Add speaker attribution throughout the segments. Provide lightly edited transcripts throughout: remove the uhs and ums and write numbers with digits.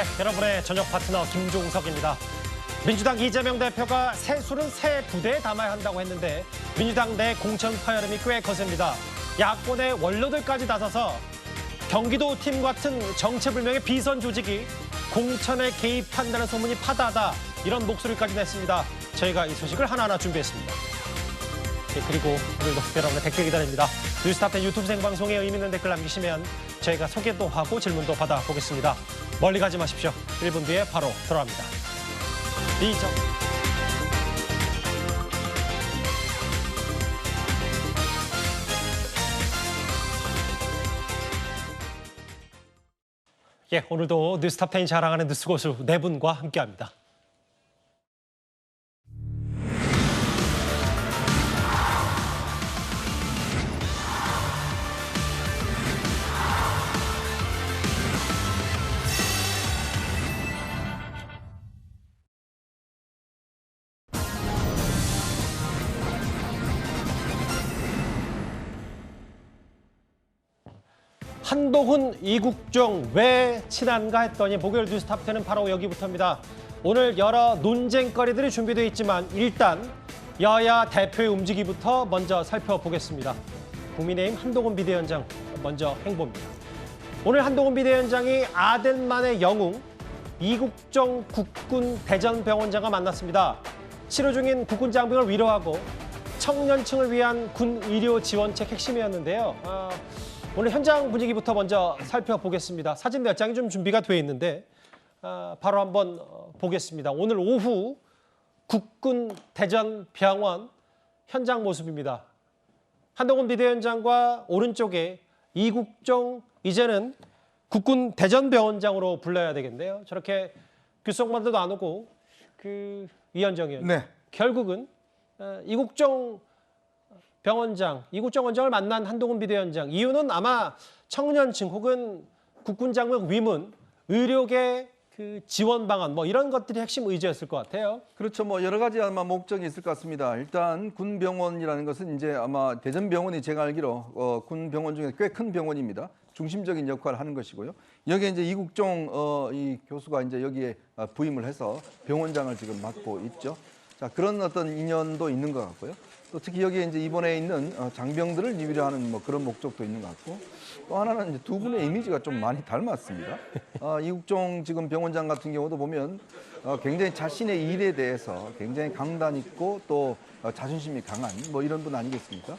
Speaker 1: 네, 여러분의 저녁 파트너 김종석입니다. 민주당 이재명 대표가 새술은 새 부대에 담아야 한다고 했는데 민주당 내 공천 파열음이 꽤 거셉니다. 야권의 원로들까지 나서서 경기도 팀 같은 정체불명의 비선 조직이 공천에 개입한다는 소문이 파다하다, 이런 목소리까지 냈습니다. 저희가 이 소식을 하나하나 준비했습니다. 네, 그리고 오늘도 여러분의 댓글 기다립니다. 뉴스타파 유튜브 생방송에 의미 있는 댓글 남기시면 저희가 소개도 하고 질문도 받아보겠습니다. 멀리 가지 마십시오. 1분 뒤에 바로 돌아옵니다. 예, 오늘도 뉴스타파인 자랑하는 뉴스고수 네 분과 함께합니다. 한동훈, 이국종 왜 친한가 했더니 목요일 뉴스탑10은 바로 여기부터입니다. 오늘 여러 논쟁거리들이 준비되어 있지만 일단 여야 대표의 움직임부터 먼저 살펴보겠습니다. 국민의힘 한동훈 비대위원장 먼저 행보입니다. 오늘 한동훈 비대위원장이 아덴만의 영웅 이국종 국군 대전병원장과 만났습니다. 치료 중인 국군 장병을 위로하고 청년층을 위한 군 의료 지원책 핵심이었는데요. 오늘 현장 분위기부터 먼저 살펴보겠습니다. 사진 몇 장이 좀 준비가 돼 있는데 바로 한번 보겠습니다. 오늘 오후 국군 대전병원 현장 모습입니다. 한동훈 비대위원장과 오른쪽에 이국종, 이제는 국군 대전병원장으로 불러야 되겠네요. 저렇게 귓속말도 안 오고 위원장이요.
Speaker 2: 네.
Speaker 1: 결국은 이국종 원장을 만난 한동훈 비대위원장. 이유는 아마 청년층 혹은 국군 장병 위문, 의료계 지원 방안 이런 것들이 핵심 의제였을 것 같아요.
Speaker 2: 그렇죠. 여러 가지 아마 목적이 있을 것 같습니다. 일단 군병원이라는 것은 이제 아마 대전병원이 제가 알기로 군병원 중에 꽤 큰 병원입니다. 중심적인 역할을 하는 것이고요. 여기에 이제 이국종 이 교수가 이제 여기에 부임을 해서 병원장을 지금 맡고 있죠. 자, 그런 어떤 인연도 있는 것 같고요. 또 특히 여기에 이제 입원해 있는 장병들을 위로하는 그런 목적도 있는 것 같고, 또 하나는 이제 두 분의 이미지가 좀 많이 닮았습니다. 이국종 지금 병원장 같은 경우도 보면 굉장히 자신의 일에 대해서 굉장히 강단 있고 또 자존심이 강한 이런 분 아니겠습니까?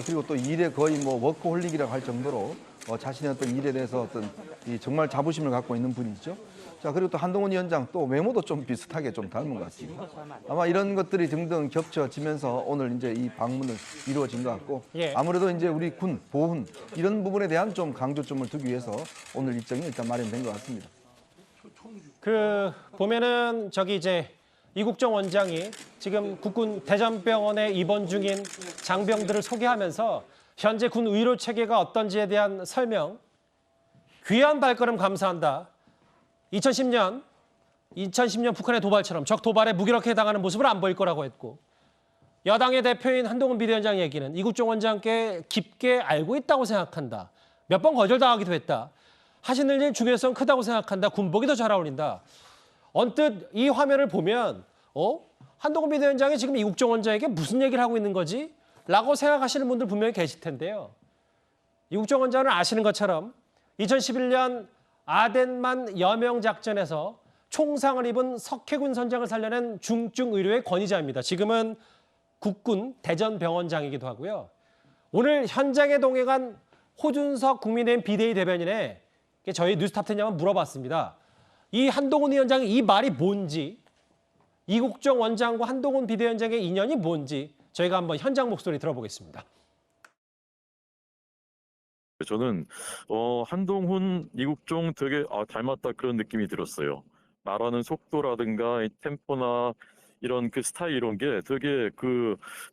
Speaker 2: 그리고 또 일에 거의 워커홀릭이라고 할 정도로 자신의 어떤 일에 대해서 어떤 정말 자부심을 갖고 있는 분이죠. 자, 그리고 또 한동훈 위원장 또 외모도 좀 비슷하게 좀 닮은 것 같습니다. 아마 이런 것들이 등등 겹쳐지면서 오늘 이제 이 방문은 이루어진 것 같고,
Speaker 1: 예.
Speaker 2: 아무래도 이제 우리 군, 보훈 이런 부분에 대한 좀 강조점을 두기 위해서 오늘 일정이 일단 마련된 것 같습니다.
Speaker 1: 보면은 저기 이제 이국종 원장이 지금 국군 대전병원에 입원 중인 장병들을 소개하면서 현재 군 의료 체계가 어떤지에 대한 설명, 귀한 발걸음 감사한다. 2010년 북한의 도발처럼 적 도발에 무기력해 당하는 모습을 안 보일 거라고 했고, 여당의 대표인 한동훈 비대위원장 얘기는 이국종 원장께 깊게 알고 있다고 생각한다. 몇 번 거절당하기도 했다. 하시는 일 중요성 크다고 생각한다. 군복이 더 잘 어울린다. 언뜻 이 화면을 보면 한동훈 비대위원장이 지금 이국종 원장에게 무슨 얘기를 하고 있는 거지? 라고 생각하시는 분들 분명히 계실 텐데요. 이국종 원장은 아시는 것처럼 2011년 아덴만 여명 작전에서 총상을 입은 석해군 선장을 살려낸 중증 의료의 권위자입니다. 지금은 국군 대전병원장이기도 하고요. 오늘 현장에 동행한 호준석 국민의힘 비대위 대변인에 저희 뉴스탑10에 한번 물어봤습니다. 이 한동훈 위원장의 이 말이 뭔지, 이국종 원장과 한동훈 비대위원장의 인연이 뭔지 저희가 한번 현장 목소리 들어보겠습니다.
Speaker 3: 저는 한동훈, 이국종 되게 닮았다 그런 느낌이 들었어요. 말하는 속도라든가 템포나 이런 스타일 이런 게 되게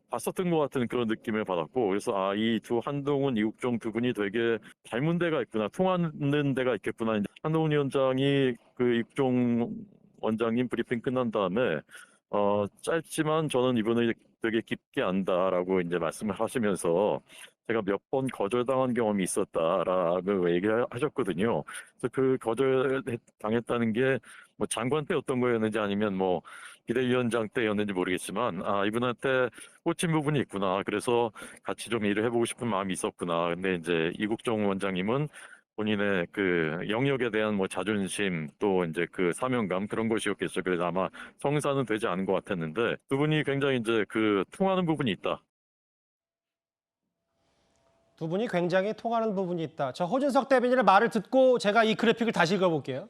Speaker 3: 봤었던 것 같은 그런 느낌을 받았고, 그래서 이 두 한동훈, 이국종 두 분이 되게 닮은 데가 있구나, 통하는 데가 있겠구나. 한동훈 위원장이 이국종 원장님 브리핑 끝난 다음에 짧지만 저는 이분을 되게 깊게 안다라고 이제 말씀을 하시면서 제가 몇 번 거절당한 경험이 있었다라고 얘기하셨거든요. 그래서 그 거절당했다는 게 뭐 장관 때였던 거였는지 아니면 뭐 비대위원장 때였는지 모르겠지만 이분한테 꽂힌 부분이 있구나. 그래서 같이 좀 일을 해보고 싶은 마음이 있었구나. 근데 이제 이국정 원장님은 본인의 그 영역에 대한 뭐 자존심 또 이제 그 사명감 그런 것이었겠죠. 그래서 아마 성사는 되지 않은 것 같았는데 두 분이 굉장히 이제 그 통하는 부분이 있다.
Speaker 1: 두 분이 굉장히 통하는 부분이 있다. 저 호준석 대변인의 말을 듣고 제가 이 그래픽을 다시 읽어볼게요.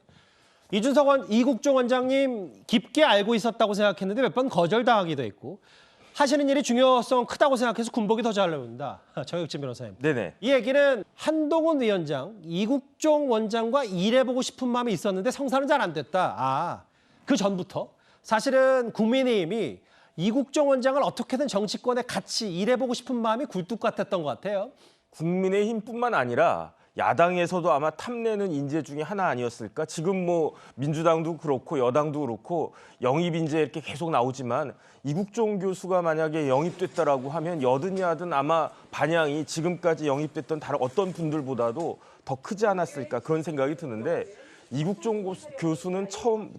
Speaker 1: 이국종 원장님 깊게 알고 있었다고 생각했는데 몇 번 거절당하기도 했고 하시는 일이 중요성 크다고 생각해서 군복이 더 잘 나온다. 정혁진 변호사님.
Speaker 4: 네네.
Speaker 1: 이 얘기는 한동훈 위원장, 이국종 원장과 일해보고 싶은 마음이 있었는데 성사는 잘 안 됐다. 그 전부터 사실은 국민의힘이 이국종 원장을 어떻게든 정치권에 같이 일해보고 싶은 마음이 굴뚝 같았던 것 같아요.
Speaker 4: 국민의힘뿐만 아니라 야당에서도 아마 탐내는 인재 중에 하나 아니었을까? 지금 뭐 민주당도 그렇고 여당도 그렇고 영입 인재 이렇게 계속 나오지만 이국종 교수가 만약에 영입됐다라고 하면 여든 야든 아마 반향이 지금까지 영입됐던 다른 어떤 분들보다도 더 크지 않았을까 그런 생각이 드는데 이국종 교수는 처음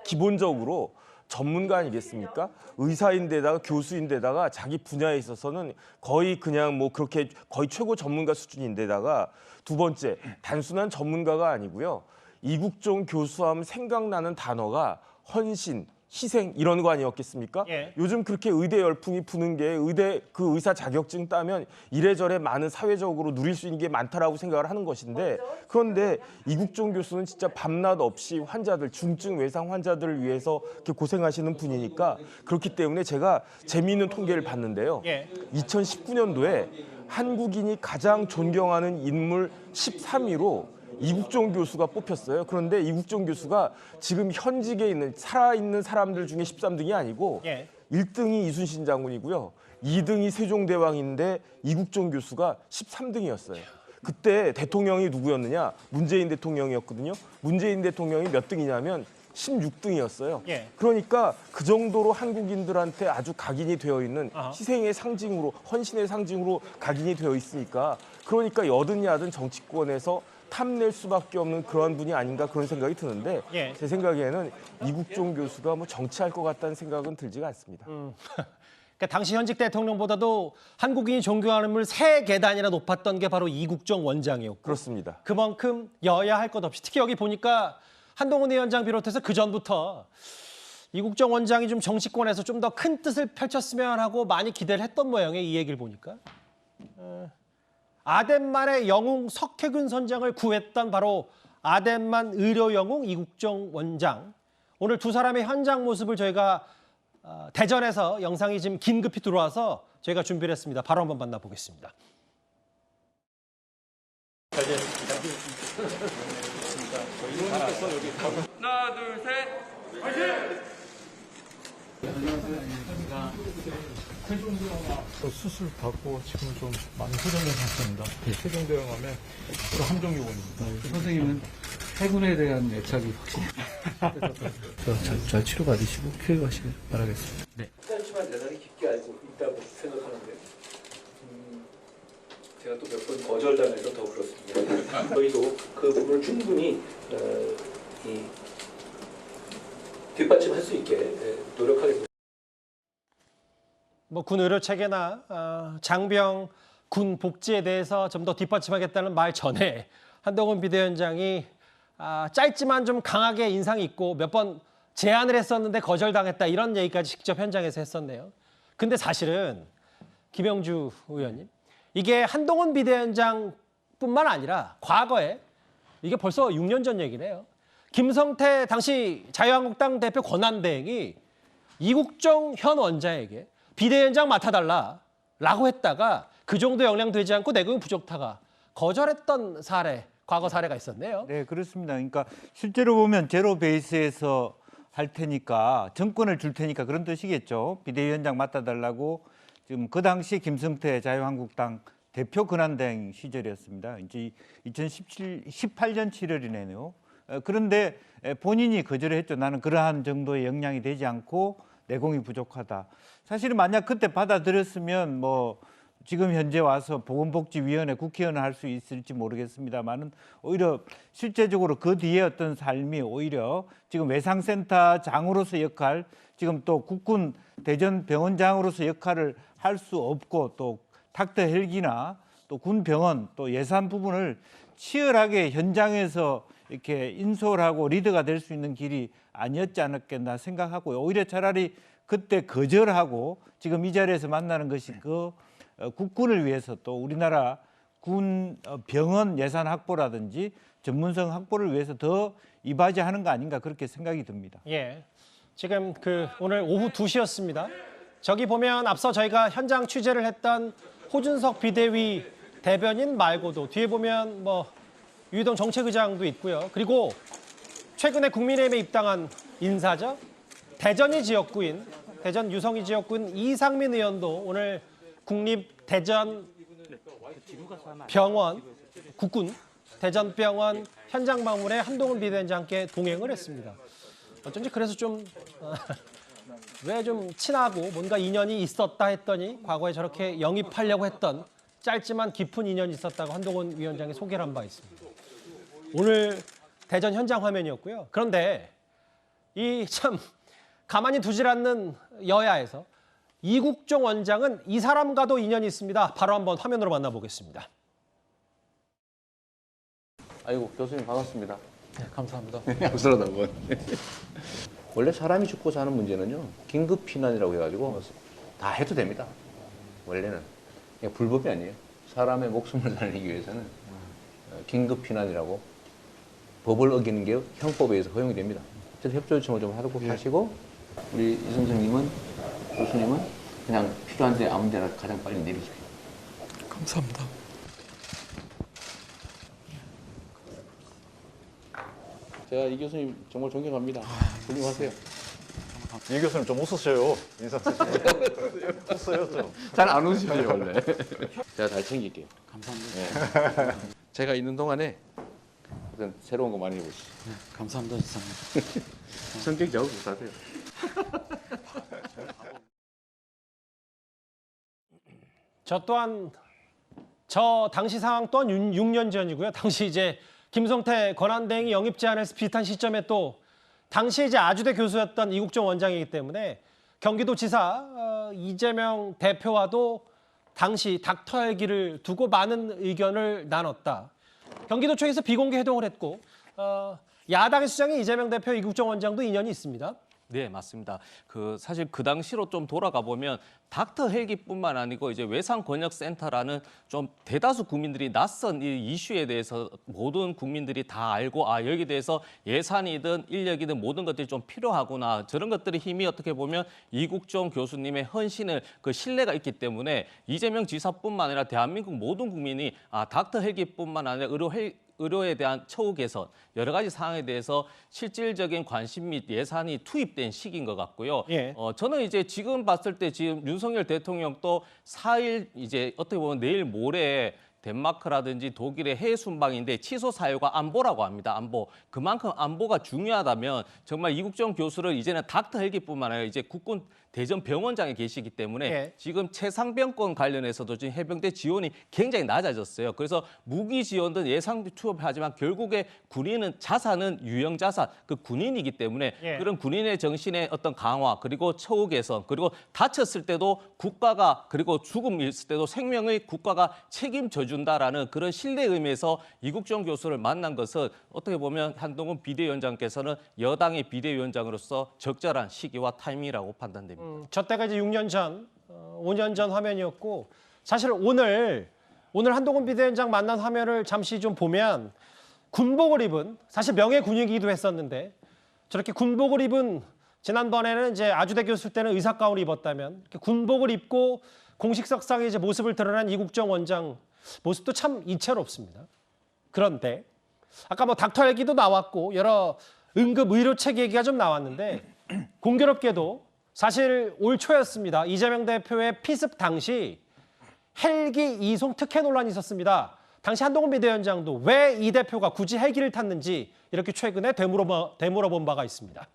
Speaker 4: 기본적으로 전문가 아니겠습니까? 의사인데다가 교수인데다가 자기 분야에 있어서는 거의 그냥 뭐 그렇게 거의 최고 전문가 수준인데다가 두 번째 단순한 전문가가 아니고요. 이국종 교수하면 생각나는 단어가 헌신, 희생 이런 거 아니었겠습니까?
Speaker 1: 예.
Speaker 4: 요즘 그렇게 의대 열풍이 부는 게 의대 그 의사 자격증 따면 이래저래 많은 사회적으로 누릴 수 있는 게 많다라고 생각을 하는 것인데 그런데 이국종 교수는 진짜 밤낮 없이 환자들 중증 외상 환자들을 위해서 이렇게 고생하시는 분이니까 그렇기 때문에 제가 재미있는 통계를 봤는데요.
Speaker 1: 예.
Speaker 4: 2019년도에 한국인이 가장 존경하는 인물 13위로 이국종 교수가 뽑혔어요. 그런데 이국종 교수가 지금 현직에 있는 살아있는 사람들 중에 13등이 아니고
Speaker 1: 예.
Speaker 4: 1등이 이순신 장군이고요. 2등이 세종대왕인데 이국종 교수가 13등이었어요. 그때 대통령이 누구였느냐? 문재인 대통령이었거든요. 문재인 대통령이 몇 등이냐면 16등이었어요.
Speaker 1: 예.
Speaker 4: 그러니까 그 정도로 한국인들한테 아주 각인이 되어 있는 희생의 상징으로 헌신의 상징으로 각인이 되어 있으니까 그러니까 여든 야든 정치권에서 탐낼 수밖에 없는 그런 분이 아닌가 그런 생각이 드는데
Speaker 1: 예.
Speaker 4: 제 생각에는 이국종 교수가 뭐 정치할 것 같다는 생각은 들지가 않습니다.
Speaker 1: 그러니까 당시 현직 대통령보다도 한국인이 존경하는 인물 3계단이나 높았던 게 바로 이국종 원장이었고
Speaker 4: 그렇습니다.
Speaker 1: 그만큼 여야 할 것 없이 특히 여기 보니까 한동훈 위원장 비롯해서 그 전부터 이국정 원장이 좀 정치권에서 좀 더 큰 뜻을 펼쳤으면 하고 많이 기대를 했던 모양이에요. 이 얘기를 보니까. 아덴만의 영웅 석혜균 선장을 구했던 바로 아덴만 의료 영웅 이국정 원장. 오늘 두 사람의 현장 모습을 저희가 대전에서 영상이 지금 긴급히 들어와서 저희가 준비를 했습니다. 바로 한번 만나보겠습니다.
Speaker 5: 하나, 둘, 셋.
Speaker 6: 수술 받고 지금 좀 많이 호전된 상태입니다. 세종대왕암에 또 함정요원입니다.
Speaker 7: 선생님은 해군에 대한 애착이 확실히 잘 치료받으시고 쾌유하시길 바라겠습니다.
Speaker 8: 짧지만 대단히 깊게 알고 있다고 생각하는데 제가 또 몇 번 거절당해서 더 그렇습니다. 저희도 그 부분을 충분히 이 뒷받침할 수 있게 노력하겠습니다.
Speaker 1: 뭐 군 의료 체계나 장병 군 복지에 대해서 좀 더 뒷받침하겠다는 말 전에 한동훈 비대위원장이 짧지만 좀 강하게 인상이 있고 몇 번 제안을 했었는데 거절당했다 이런 얘기까지 직접 현장에서 했었네요. 근데 사실은 김영주 의원님 이게 한동훈 비대위원장뿐만 아니라 과거에 이게 벌써 6년 전 얘기네요. 김성태 당시 자유한국당 대표 권한대행이 이국정 현 원장에게 비대위원장 맡아달라라고 했다가 그 정도 역량 되지 않고 내국인 부족타가 거절했던 사례, 과거 사례가 있었네요.
Speaker 9: 네, 그렇습니다. 그러니까 실제로 보면 제로 베이스에서 할 테니까 정권을 줄 테니까 그런 뜻이겠죠. 비대위원장 맡아달라고 지금 그 당시 김성태 자유한국당 대표 권한대행 시절이었습니다. 이제 2018년 7월이네요. 그런데 본인이 거절을 했죠. 나는 그러한 정도의 역량이 되지 않고 내공이 부족하다. 사실은 만약 그때 받아들였으면 뭐 지금 현재 와서 보건복지위원회 국회의원을 할 수 있을지 모르겠습니다만은 오히려 실제적으로 그 뒤에 어떤 삶이 오히려 지금 외상센터장으로서 역할, 지금 또 국군 대전병원장으로서 역할을 할 수 없고 또 닥터 헬기나 또 군병원 또 예산 부분을 치열하게 현장에서 이렇게 인솔하고 리더가 될 수 있는 길이 아니었지 않았겠나 생각하고요. 오히려 차라리 그때 거절하고 지금 이 자리에서 만나는 것이 그 국군을 위해서 또 우리나라 군 병원 예산 확보라든지 전문성 확보를 위해서 더 이바지하는 거 아닌가 그렇게 생각이 듭니다.
Speaker 1: 예, 지금 오늘 오후 2시였습니다. 저기 보면 앞서 저희가 현장 취재를 했던 호준석 비대위 대변인 말고도 뒤에 보면 뭐 유희동 정책의장도 있고요. 그리고 최근에 국민의힘에 입당한 인사죠. 대전이 지역구인, 대전 유성이 지역구인 이상민 의원도 오늘 국립대전병원, 국군 대전병원 현장 방문에 한동훈 비대위원장과 함께 동행을 했습니다. 어쩐지 그래서 왜 좀 친하고 뭔가 인연이 있었다 했더니 과거에 저렇게 영입하려고 했던 짧지만 깊은 인연이 있었다고 한동훈 위원장이 소개를 한 바 있습니다. 오늘 대전 현장 화면이었고요. 그런데 이 참 가만히 두질 않는 여야에서 이국종 원장은 이 사람과도 인연이 있습니다. 바로 한번 화면으로 만나보겠습니다.
Speaker 10: 아이고 교수님 반갑습니다.
Speaker 7: 네, 감사합니다.
Speaker 10: 양스러다고. 원래 사람이 죽고 사는 문제는요 긴급 피난이라고 해가지고 다 해도 됩니다. 원래는 그냥 불법이 아니에요. 사람의 목숨을 살리기 위해서는 긴급 피난이라고 법을 어기는 게 형법에 의해서 허용이 됩니다. 그래서 협조 요청을 좀 하고 하시고 우리 이 선생님은 교수님은 그냥 필요한데 아무 데나 가장 빨리 내리십시오.
Speaker 7: 감사합니다.
Speaker 10: 제가 이 교수님 정말 존경합니다. 훌륭하세요.
Speaker 6: 이 교수님 좀 웃으세요. 인사 웃어요 좀.
Speaker 10: 잘 안 웃으시죠 원래. 제가 잘 챙길게요.
Speaker 7: 감사합니다.
Speaker 10: 네. 제가 있는 동안에 어떤 새로운 거 많이 해보시죠.
Speaker 7: 네, 감사합니다, 지사님.
Speaker 10: 성격 작업 못하세요.
Speaker 1: 저 또한 저 당시 상황 또한 6년 전이고요. 당시 이제 김성태 권한대행이 영입 제안에서 비슷한 시점에 또 당시 이제 아주대 교수였던 이국종 원장이기 때문에 경기도지사 이재명 대표와도 당시 닥터 헬기를 두고 많은 의견을 나눴다. 경기도청에서 비공개 회동을 했고 야당의 수장이 이재명 대표, 이국종 원장도 인연이 있습니다.
Speaker 11: 네, 맞습니다. 사실 그 당시로 좀 돌아가 보면 닥터 헬기뿐만 아니고 이제 외상권역센터라는 좀 대다수 국민들이 낯선 이 이슈에 대해서 모든 국민들이 다 알고 여기에 대해서 예산이든 인력이든 모든 것들이 좀 필요하구나. 저런 것들의 힘이 어떻게 보면 이국종 교수님의 헌신을 신뢰가 있기 때문에 이재명 지사뿐만 아니라 대한민국 모든 국민이 닥터 헬기뿐만 아니라 의료에 대한 처우 개선, 여러 가지 사항에 대해서 실질적인 관심 및 예산이 투입된 시기인 것 같고요.
Speaker 1: 예.
Speaker 11: 저는 이제 지금 봤을 때 지금 윤석열 대통령도 4일 이제 어떻게 보면 내일 모레 덴마크라든지 독일의 해외 순방인데 취소 사유가 안보라고 합니다. 안보. 그만큼 안보가 중요하다면 정말 이국종 교수를 이제는 닥터 헬기뿐만 아니라 이제 국군 대전 병원장에 계시기 때문에
Speaker 1: 예.
Speaker 11: 지금 최상병권 관련해서도 지금 해병대 지원이 굉장히 낮아졌어요. 그래서 무기 지원든 예상 투입하지만 결국에 군인은 자산은 유형 자산, 그 군인이기 때문에
Speaker 1: 예.
Speaker 11: 그런 군인의 정신의 어떤 강화 그리고 처우 개선 그리고 다쳤을 때도 국가가 그리고 죽음이 있을 때도 생명의 국가가 책임져 준다라는 그런 신뢰 의미에서 이국종 교수를 만난 것은 어떻게 보면 한동훈 비대위원장께서는 여당의 비대위원장으로서 적절한 시기와 타이밍이라고 판단됩니다.
Speaker 1: 저 때가 이제 6년 전, 5년 전 화면이었고 사실 오늘 한동훈 비대위원장 만난 화면을 잠시 좀 보면 군복을 입은 사실 명예 군인이기도 했었는데 저렇게 군복을 입은 지난번에는 이제 아주대 교수 때는 의사 가운을 입었다면 이렇게 군복을 입고 공식석상에 이제 모습을 드러난 이국종 원장 모습도 참 이채롭습니다. 그런데 아까 뭐 닥터 헬기도 나왔고 여러 응급 의료 체계 얘기가 좀 나왔는데 공교롭게도 사실 올 초였습니다. 이재명 대표의 피습 당시 헬기 이송 특혜 논란이 있었습니다. 당시 한동훈 비대위원장도 왜 이 대표가 굳이 헬기를 탔는지 이렇게 최근에 되물어본 바가 있습니다.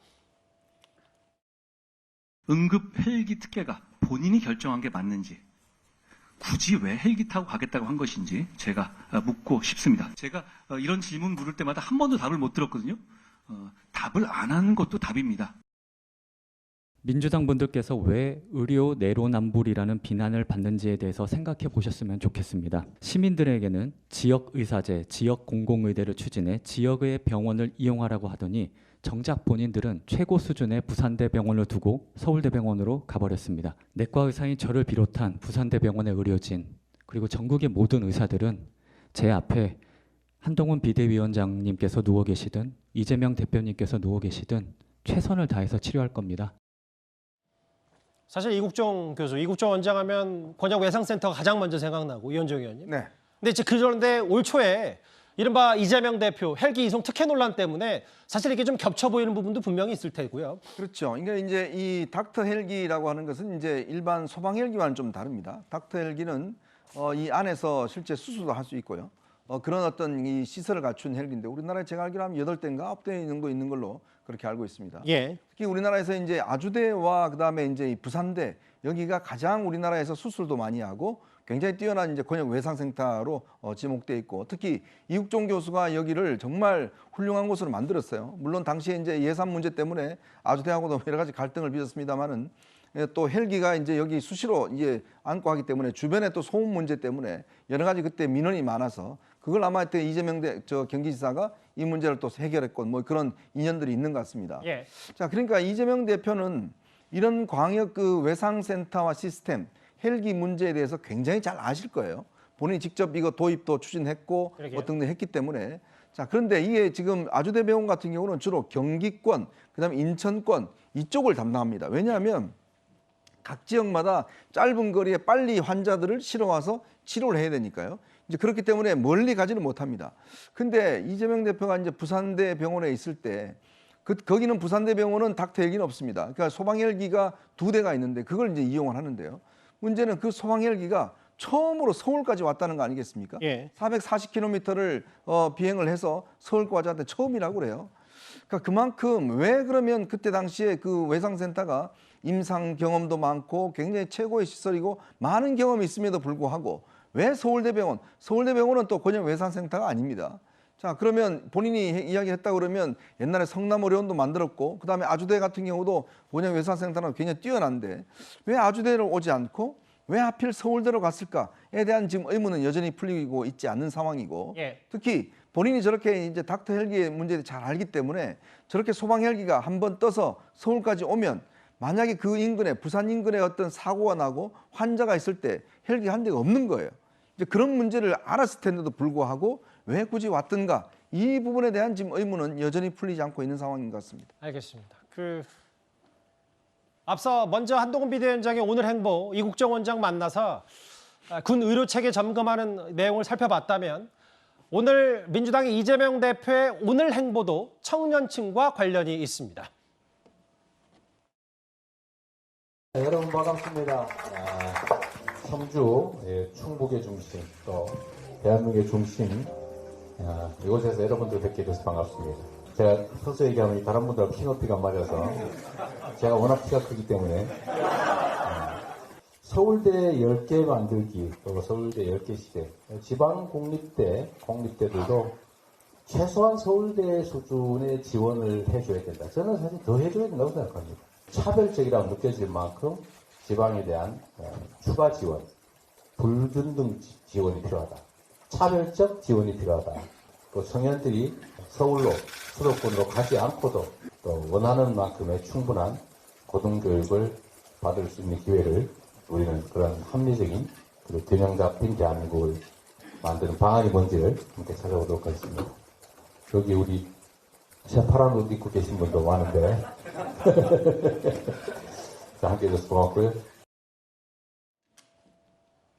Speaker 12: 응급 헬기 특혜가 본인이 결정한 게 맞는지, 굳이 왜 헬기 타고 가겠다고 한 것인지 제가 묻고 싶습니다. 제가 이런 질문 물을 때마다 한 번도 답을 못 들었거든요. 답을 안 하는 것도 답입니다.
Speaker 13: 민주당 분들께서 왜 의료 내로남불이라는 비난을 받는지에 대해서 생각해 보셨으면 좋겠습니다. 시민들에게는 지역의사제, 지역공공의대를 추진해 지역의 병원을 이용하라고 하더니 정작 본인들은 최고 수준의 부산대병원을 두고 서울대병원으로 가버렸습니다. 내과 의사인 저를 비롯한 부산대병원의 의료진 그리고 전국의 모든 의사들은 제 앞에 한동훈 비대위원장님께서 누워 계시든 이재명 대표님께서 누워 계시든 최선을 다해서 치료할 겁니다.
Speaker 1: 사실 이국종 교수, 이국종 원장하면 권역외상센터가 가장 먼저 생각나고 이현정 의원님.
Speaker 2: 네.
Speaker 1: 근데 그런데 올 초에 이른바 이재명 대표 헬기 이송 특혜 논란 때문에 사실 이게 좀 겹쳐 보이는 부분도 분명히 있을 테고요.
Speaker 2: 그렇죠. 그러니까 이제 이 닥터 헬기라고 하는 것은 이제 일반 소방 헬기와는 좀 다릅니다. 닥터 헬기는 이 안에서 실제 수술도 할 수 있고요. 그런 어떤 이 시설을 갖춘 헬기인데 우리나라에 제가 알기로 한 8대인가 9대 정도 있는 걸로 그렇게 알고 있습니다.
Speaker 1: 예.
Speaker 2: 특히 우리나라에서 이제 아주대와 그다음에 이제 이 부산대 여기가 가장 우리나라에서 수술도 많이 하고 굉장히 뛰어난 이제 권역 외상센터로 지목돼 있고 특히 이국종 교수가 여기를 정말 훌륭한 곳으로 만들었어요. 물론 당시에 이제 예산 문제 때문에 아주대하고도 여러 가지 갈등을 빚었습니다만은 또 헬기가 이제 여기 수시로 이제 안고 하기 때문에 주변에 또 소음 문제 때문에 여러 가지 그때 민원이 많아서 그걸 아마 그때 이재명 경기지사가 이 문제를 또 해결했고 뭐 그런 인연들이 있는 것 같습니다.
Speaker 1: 예.
Speaker 2: 자, 그러니까 이재명 대표는 이런 광역 그 외상센터와 시스템 헬기 문제에 대해서 굉장히 잘 아실 거예요. 본인이 직접 이거 도입도 추진했고 뭐 등등 했기 때문에. 자, 그런데 이게 지금 아주대병원 같은 경우는 주로 경기권, 그다음에 인천권 이쪽을 담당합니다. 왜냐하면 각 지역마다 짧은 거리에 빨리 환자들을 실어와서 치료를 해야 되니까요. 이제 그렇기 때문에 멀리 가지는 못합니다. 근데 이재명 대표가 이제 부산대 병원에 있을 때 거기는 부산대 병원은 닥터 헬기는 없습니다. 그러니까 소방 헬기가 2대가 있는데 그걸 이제 이용을 하는데요. 문제는 그 소방 헬기가 처음으로 서울까지 왔다는 거 아니겠습니까?
Speaker 1: 예.
Speaker 2: 440km를 비행을 해서 서울까지 왔는데 처음이라고 그래요. 그러니까 그만큼 왜 그러면 그때 당시에 그 외상센터가 임상 경험도 많고 굉장히 최고의 시설이고 많은 경험이 있음에도 불구하고 왜 서울대병원은 또 권역 외상센터가 아닙니다. 자, 그러면 본인이 이야기했다 그러면 옛날에 성남의료원도 만들었고 그다음에 아주대 같은 경우도 권역 외상센터는 굉장히 뛰어난데 왜 아주대를 오지 않고 왜 하필 서울대로 갔을까에 대한 지금 의문은 여전히 풀리고 있지 않는 상황이고
Speaker 1: 예.
Speaker 2: 특히 본인이 저렇게 이제 닥터 헬기의 문제를 잘 알기 때문에 저렇게 소방 헬기가 한번 떠서 서울까지 오면 만약에 그 인근에 부산 인근에 어떤 사고가 나고 환자가 있을 때 헬기 한 대가 없는 거예요. 이제 그런 문제를 알았을 텐데도 불구하고 왜 굳이 왔던가 이 부분에 대한 지금 의문은 여전히 풀리지 않고 있는 상황인 것 같습니다.
Speaker 1: 알겠습니다. 앞서 먼저 한동훈 비대위원장의 오늘 행보 이국정 원장 만나서 군 의료 체계 점검하는 내용을 살펴봤다면 오늘 민주당의 이재명 대표의 오늘 행보도 청년층과 관련이 있습니다.
Speaker 14: 여러분 반갑습니다. 성주 충북의 중심 또 대한민국의 중심 이곳에서 여러분들 뵙게 돼서 반갑습니다. 제가 평소 얘기하면 다른 분들하고 키 높이가 안 맞아서 제가 워낙 키가 크기 때문에 서울대 10개 만들기 또 서울대 10개 시대 지방 공립대들도 최소한 서울대 수준의 지원을 해줘야 된다. 저는 사실 더 해줘야 된다고 생각합니다. 차별적이라고 느껴질 만큼 지방에 대한 추가 지원, 불균등 지원이 필요하다. 차별적 지원이 필요하다. 또 청년들이 서울로 수도권으로 가지 않고도 또 원하는 만큼의 충분한 고등교육을 받을 수 있는 기회를 우리는 그런 합리적인 그리고 균형 잡힌 대한민국을 만드는 방안이 뭔지를 함께 찾아보도록 하겠습니다. 여기 우리 파란 옷 입고 계신 분도 많은데 자, 함께 해줘서 고맙고요.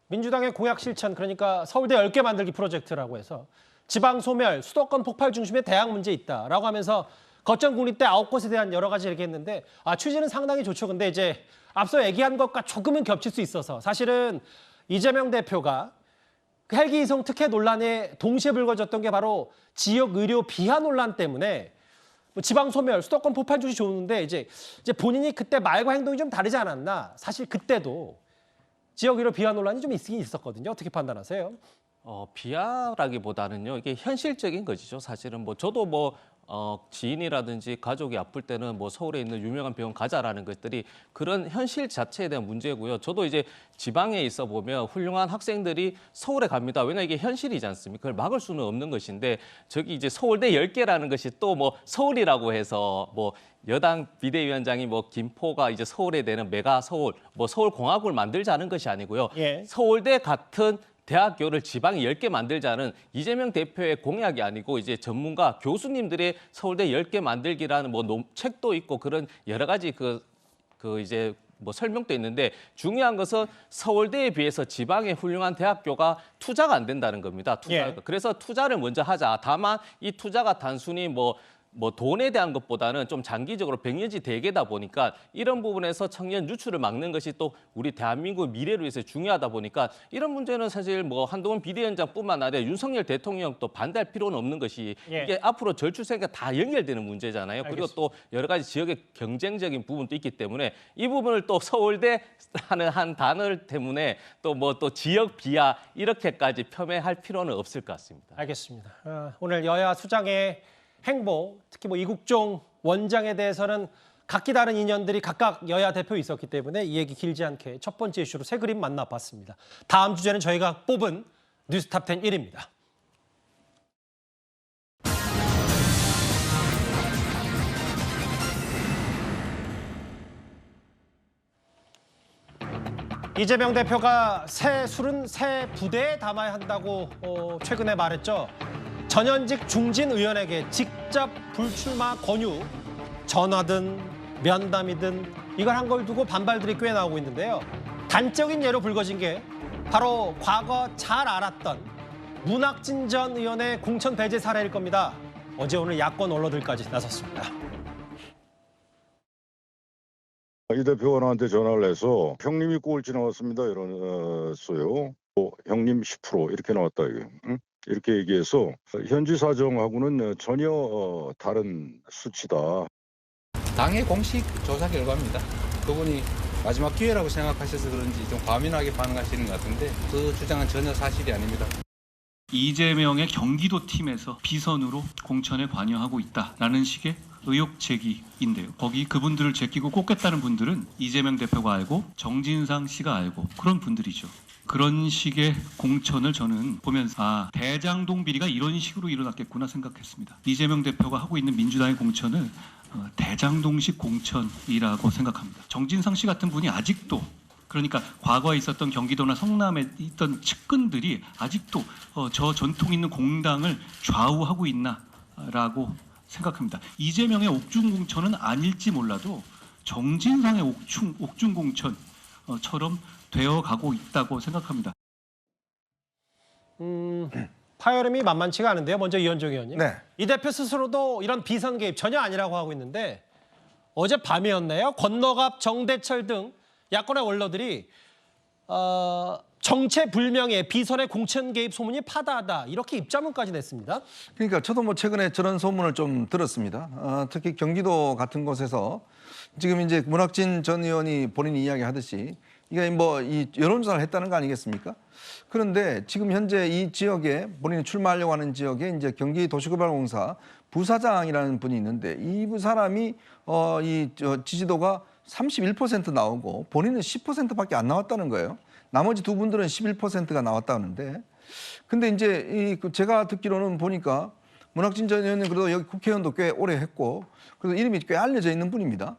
Speaker 1: 민주당의 공약 실천, 그러니까 서울대 10개 만들기 프로젝트라고 해서 지방 소멸, 수도권 폭발 중심의 대학 문제 있다라고 하면서 거점 국립대 9곳에 대한 여러 가지 얘기했는데 취지는 상당히 좋죠. 근데 이제 앞서 얘기한 것과 조금은 겹칠 수 있어서 사실은 이재명 대표가 헬기 이송 특혜 논란에 동시에 불거졌던 게 바로 지역 의료 비하 논란 때문에 뭐 지방 소멸, 수도권 폭발 중시 좋은데 이제 본인이 그때 말과 행동이 좀 다르지 않았나? 사실 그때도 지역 1호 비하 논란이 좀 있긴 있었거든요. 어떻게 판단하세요?
Speaker 11: 비하라기보다는요, 이게 현실적인 것이죠. 사실은 뭐 저도 뭐 지인이라든지 가족이 아플 때는 뭐 서울에 있는 유명한 병원 가자라는 것들이 그런 현실 자체에 대한 문제고요. 저도 이제 지방에 있어 보면 훌륭한 학생들이 서울에 갑니다. 왜냐 이게 현실이지 않습니까? 그걸 막을 수는 없는 것인데 저기 이제 서울대 10개라는 것이 또 뭐 서울이라고 해서 뭐 여당 비대위원장이 뭐 김포가 이제 서울에 되는 메가 서울, 뭐 서울공화국을 만들자는 것이 아니고요.
Speaker 1: 예.
Speaker 11: 서울대 같은 대학교를 지방에 10개 만들자는 이재명 대표의 공약이 아니고 이제 전문가 교수님들의 서울대 10개 만들기라는 뭐 책도 있고 그런 여러 가지 그 이제 뭐 설명도 있는데 중요한 것은 서울대에 비해서 지방의 훌륭한 대학교가 투자가 안 된다는 겁니다.
Speaker 1: 예.
Speaker 11: 그래서 투자를 먼저 하자. 다만 이 투자가 단순히 뭐 돈에 대한 것보다는 좀 장기적으로 백년지 대계다 보니까 이런 부분에서 청년 유출을 막는 것이 또 우리 대한민국 미래를 위해서 중요하다 보니까 이런 문제는 사실 뭐 한동훈 비대위원장뿐만 아니라 윤석열 대통령도 반대할 필요는 없는 것이
Speaker 1: 예.
Speaker 11: 이게 앞으로 절출생과 다 연결되는 문제잖아요. 그리고 또 여러 가지 지역의 경쟁적인 부분도 있기 때문에 이 부분을 또 서울대 하는 한 단어 때문에 또 뭐 또 지역 비하 이렇게까지 폄훼할 필요는 없을 것 같습니다.
Speaker 1: 알겠습니다. 오늘 여야 수장의 행보, 특히 뭐 이국종 원장에 대해서는 각기 다른 인연들이 각각 여야 대표 있었기 때문에 이 얘기 길지 않게 첫 번째 이슈로 새 그림 만나봤습니다. 다음 주제는 저희가 뽑은 뉴스탑10 1위입니다. 이재명 대표가 새 술은 새 부대에 담아야 한다고 최근에 말했죠. 전현직 중진 의원에게 직접 불출마 권유, 전화든 면담이든 이걸 한 걸 두고 반발들이 꽤 나오고 있는데요. 단적인 예로 불거진 게 바로 과거 잘 알았던 문학진 전 의원의 공천 배제 사례일 겁니다. 어제 오늘 야권 언론들까지 나섰습니다.
Speaker 15: 이 대표관한테 전화를 해서 형님이 꼴찌 나왔습니다 이러었어요. 형님 10% 이렇게 나왔다 이게. 응? 이렇게 얘기해서 현지 사정하고는 전혀 다른 수치다.
Speaker 16: 당의 공식 조사 결과입니다. 그분이 마지막 기회라고 생각하셔서 그런지 좀 과민하게 반응하시는 것 같은데 그 주장은 전혀 사실이 아닙니다.
Speaker 12: 이재명의 경기도 팀에서 비선으로 공천에 관여하고 있다라는 식의 의혹 제기인데요. 거기 그분들을 제끼고 꼽겠다는 분들은 이재명 대표가 알고 정진상 씨가 알고 그런 분들이죠. 그런 식의 공천을 저는 보면서 대장동 비리가 이런 식으로 일어났겠구나 생각했습니다. 이재명 대표가 하고 있는 민주당의 공천을 대장동식 공천이라고 생각합니다. 정진상 씨 같은 분이 아직도 그러니까 과거에 있었던 경기도나 성남에 있던 측근들이 아직도 저 전통 있는 공당을 좌우하고 있나라고 생각합니다. 이재명의 옥중 공천은 아닐지 몰라도 정진상의 옥중 공천처럼 되어가고 있다고 생각합니다.
Speaker 1: 파열음이 만만치가 않은데요. 먼저 이현종 의원님.
Speaker 2: 네.
Speaker 1: 이 대표 스스로도 이런 비선 개입 전혀 아니라고 하고 있는데 어제 밤이었나요? 권노갑, 정대철 등 야권의 원로들이 정체불명의 비선의 공천 개입 소문이 파다하다 이렇게 입장문까지 냈습니다.
Speaker 2: 그러니까 저도 뭐 최근에 저런 소문을 좀 들었습니다. 특히 경기도 같은 곳에서 지금 이제 문학진 전 의원이 본인이 이야기하듯이 이게 뭐 이 여론조사를 했다는 거 아니겠습니까? 그런데 지금 현재 이 지역에 본인이 출마하려고 하는 지역에 이제 경기도시개발공사 부사장이라는 분이 있는데 이 사람이 지지도가 31% 나오고 본인은 10%밖에 안 나왔다는 거예요. 나머지 두 분들은 11%가 나왔다는데, 근데 이제 제가 듣기로는 보니까 문학진 전 의원은 그래도 여기 국회의원도 꽤 오래 했고, 그래서 이름이 꽤 알려져 있는 분입니다.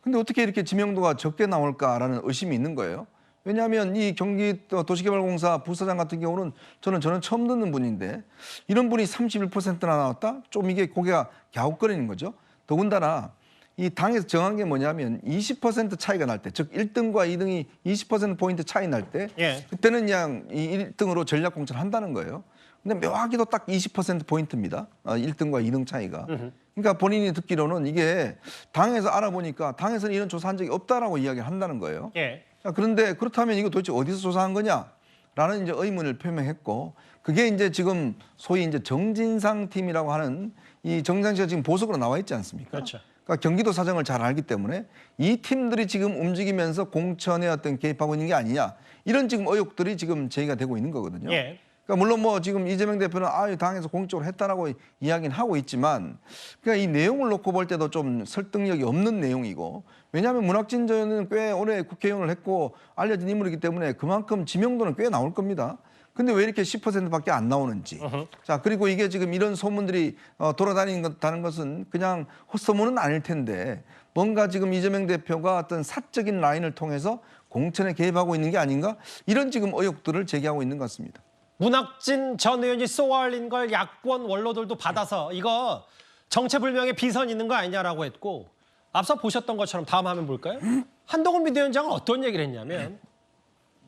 Speaker 2: 근데 어떻게 이렇게 지명도가 적게 나올까라는 의심이 있는 거예요. 왜냐하면 이 경기도시개발공사 부사장 같은 경우는 저는 처음 듣는 분인데 이런 분이 31%나 나왔다? 좀 이게 고개가 갸웃거리는 거죠. 더군다나 이 당에서 정한 게 뭐냐면 20% 차이가 날 때, 즉 1등과 2등이 20%포인트 차이 날 때 그때는 그냥 이 1등으로 전략공천을 한다는 거예요. 근데 묘하게도 딱 20%포인트입니다. 1등과 2등 차이가. 그러니까 본인이 듣기로는 이게 당에서 알아보니까 당에서는 이런 조사한 적이 없다라고 이야기를 한다는 거예요.
Speaker 1: 예.
Speaker 2: 그런데 그렇다면 이거 도대체 어디서 조사한 거냐? 라는 이제 의문을 표명했고, 그게 이제 지금 소위 이제 정진상 팀이라고 하는 이 정진상 씨가 지금 보석으로 나와 있지 않습니까?
Speaker 1: 그렇죠.
Speaker 2: 그러니까 경기도 사정을 잘 알기 때문에 이 팀들이 지금 움직이면서 공천에 어떤 개입하고 있는 게 아니냐, 이런 지금 의혹들이 지금 제기가 되고 있는 거거든요.
Speaker 1: 예.
Speaker 2: 그러니까 물론 뭐 지금 이재명 대표는 당에서 공식적으로 했다라고 이야기는 하고 있지만, 그러니까 이 내용을 놓고 볼 때도 좀 설득력이 없는 내용이고, 왜냐하면 문학진 전 의원은 꽤 오래 국회의원을 했고 알려진 인물이기 때문에 그만큼 지명도는 꽤 나올 겁니다. 근데 왜 이렇게 10%밖에 안 나오는지. 자, 그리고 이게 지금 이런 소문들이 돌아다니는 것은 그냥 헛소문은 아닐 텐데, 뭔가 지금 이재명 대표가 어떤 사적인 라인을 통해서 공천에 개입하고 있는 게 아닌가, 이런 지금 의혹들을 제기하고 있는 것 같습니다.
Speaker 1: 문학진 전 의원이 쏘아올린 걸 야권 원로들도 받아서 이거 정체불명의 비선 있는 거 아니냐라고 했고, 앞서 보셨던 것처럼 다음 화면 볼까요? 한동훈 비대위원장은 어떤 얘기를 했냐면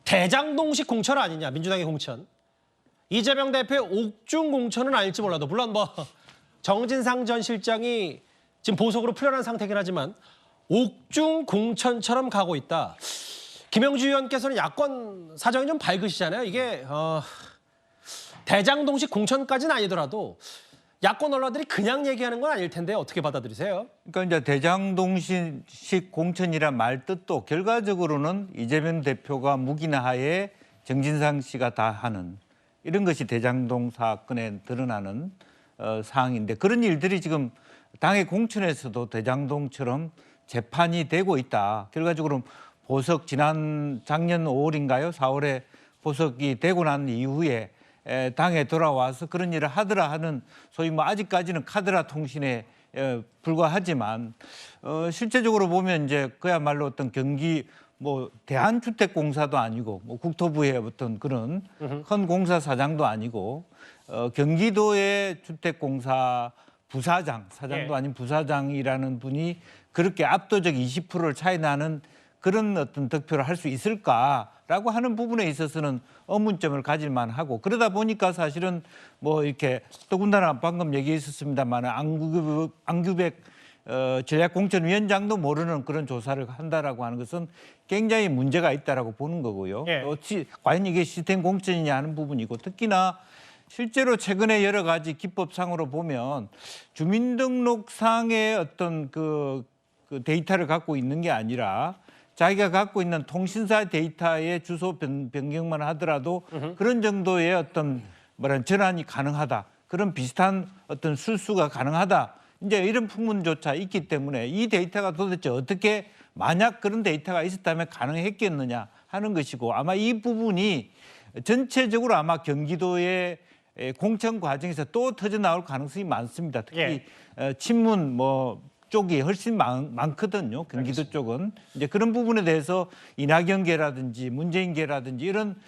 Speaker 1: 대장동식 공천 아니냐, 민주당의 공천. 이재명 대표의 옥중 공천은 아닐지 몰라도, 물론 뭐 정진상 전 실장이 지금 보석으로 풀려난 상태긴 하지만 옥중 공천처럼 가고 있다. 김영주 의원께서는 야권 사정이 좀 밝으시잖아요. 이게 대장동식 공천까지는 아니더라도 야권 언론들이 그냥 얘기하는 건 아닐 텐데 어떻게 받아들이세요?
Speaker 9: 그러니까 이제 대장동식 공천이란 말 뜻도 결과적으로는 이재명 대표가 묵인하에 정진상 씨가 다 하는, 이런 것이 대장동 사건에 드러나는 사항인데, 그런 일들이 지금 당의 공천에서도 대장동처럼 재판이 되고 있다. 결과적으로 보석 작년 5월인가요? 4월에 보석이 되고 난 이후에 당에 돌아와서 그런 일을 하더라 하는, 소위 뭐 아직까지는 카드라 통신에 불과하지만 실제적으로 보면 이제 그야말로 어떤 경기 뭐 대한주택공사도 아니고 뭐 국토부의 어떤 그런 큰 공사 사장도 아니고 경기도의 주택공사 사장도 아닌 부사장이라는 분이 그렇게 압도적 20%를 차이 나는 그런 어떤 득표를 할 수 있을까라고 하는 부분에 있어서는 의문점을 가질만 하고, 그러다 보니까 사실은 뭐 이렇게 더군다나 방금 얘기했었습니다만 안규백 전략공천위원장도 모르는 그런 조사를 한다라고 하는 것은 굉장히 문제가 있다라고 보는 거고요.
Speaker 1: 예.
Speaker 9: 과연 이게 시스템 공천이냐 하는 부분이고, 특히나 실제로 최근에 여러 가지 기법상으로 보면 주민등록상의 어떤 그 데이터를 갖고 있는 게 아니라 자기가 갖고 있는 통신사 데이터의 주소 변경만 하더라도 그런 정도의 어떤 전환이 가능하다. 그런 비슷한 어떤 술수가 가능하다. 이제 이런 풍문조차 있기 때문에 이 데이터가 도대체 어떻게, 만약 그런 데이터가 있었다면 가능했겠느냐 하는 것이고, 아마 이 부분이 전체적으로 아마 경기도의 공천 과정에서 또 터져 나올 가능성이 많습니다. 특히 친문 쪽이 훨씬 많거든요. 경기도 쪽은. 이제 그런 부분에 대해서 이낙연계라든지 문재인계라든지 이런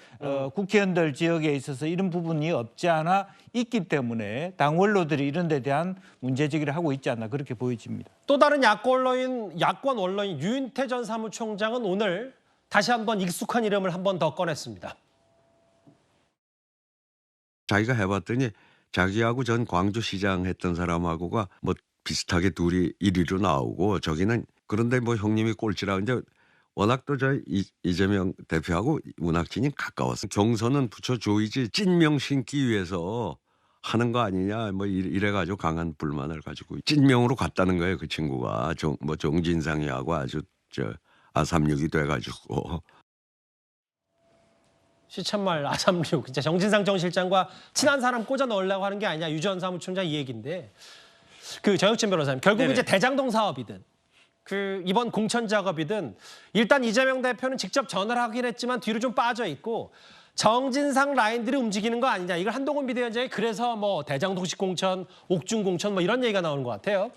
Speaker 9: 국회의원들 지역에 있어서 이런 부분이 없지 않아 있기 때문에 당 원로들이 이런 데 대한 문제제기를 하고 있지 않나, 그렇게 보여집니다.
Speaker 1: 또 다른 야권 원로인 유인태 전 사무총장은 오늘 다시 한번 익숙한 이름을 한 번 더 꺼냈습니다.
Speaker 17: 자기가 해봤더니 자기하고 전 광주시장 했던 사람하고가 뭐 비슷하게 둘이 1위로 나오고, 저기는 그런데 뭐 형님이 꼴찌라. 이제 워낙 또 저 이재명 대표하고 문학진이 가까웠어. 경선은 붙여줘야지 찐명 신기 위해서 하는 거 아니냐, 뭐 이래가지고 강한 불만을 가지고 찐명으로 갔다는 거예요. 그 친구가 정진상이하고 아주 아삼육이 돼가지고.
Speaker 1: 시천말 아삼육, 진짜 정진상 정 실장과 친한 사람 꽂아 넣으려고 하는 게 아니냐, 유 전 사무총장 이 얘기인데, 정혁진 변호사님, 결국 이제 대장동 사업이든 이번 공천 작업이든 일단 이재명 대표는 직접 전화를 하긴 했지만 뒤로 좀 빠져 있고 정진상 라인들이 움직이는 거 아니냐, 이걸 한동훈 비대위원장이 그래서 뭐 대장동식 공천, 옥중 공천 뭐 이런 얘기가 나오는 것 같아요.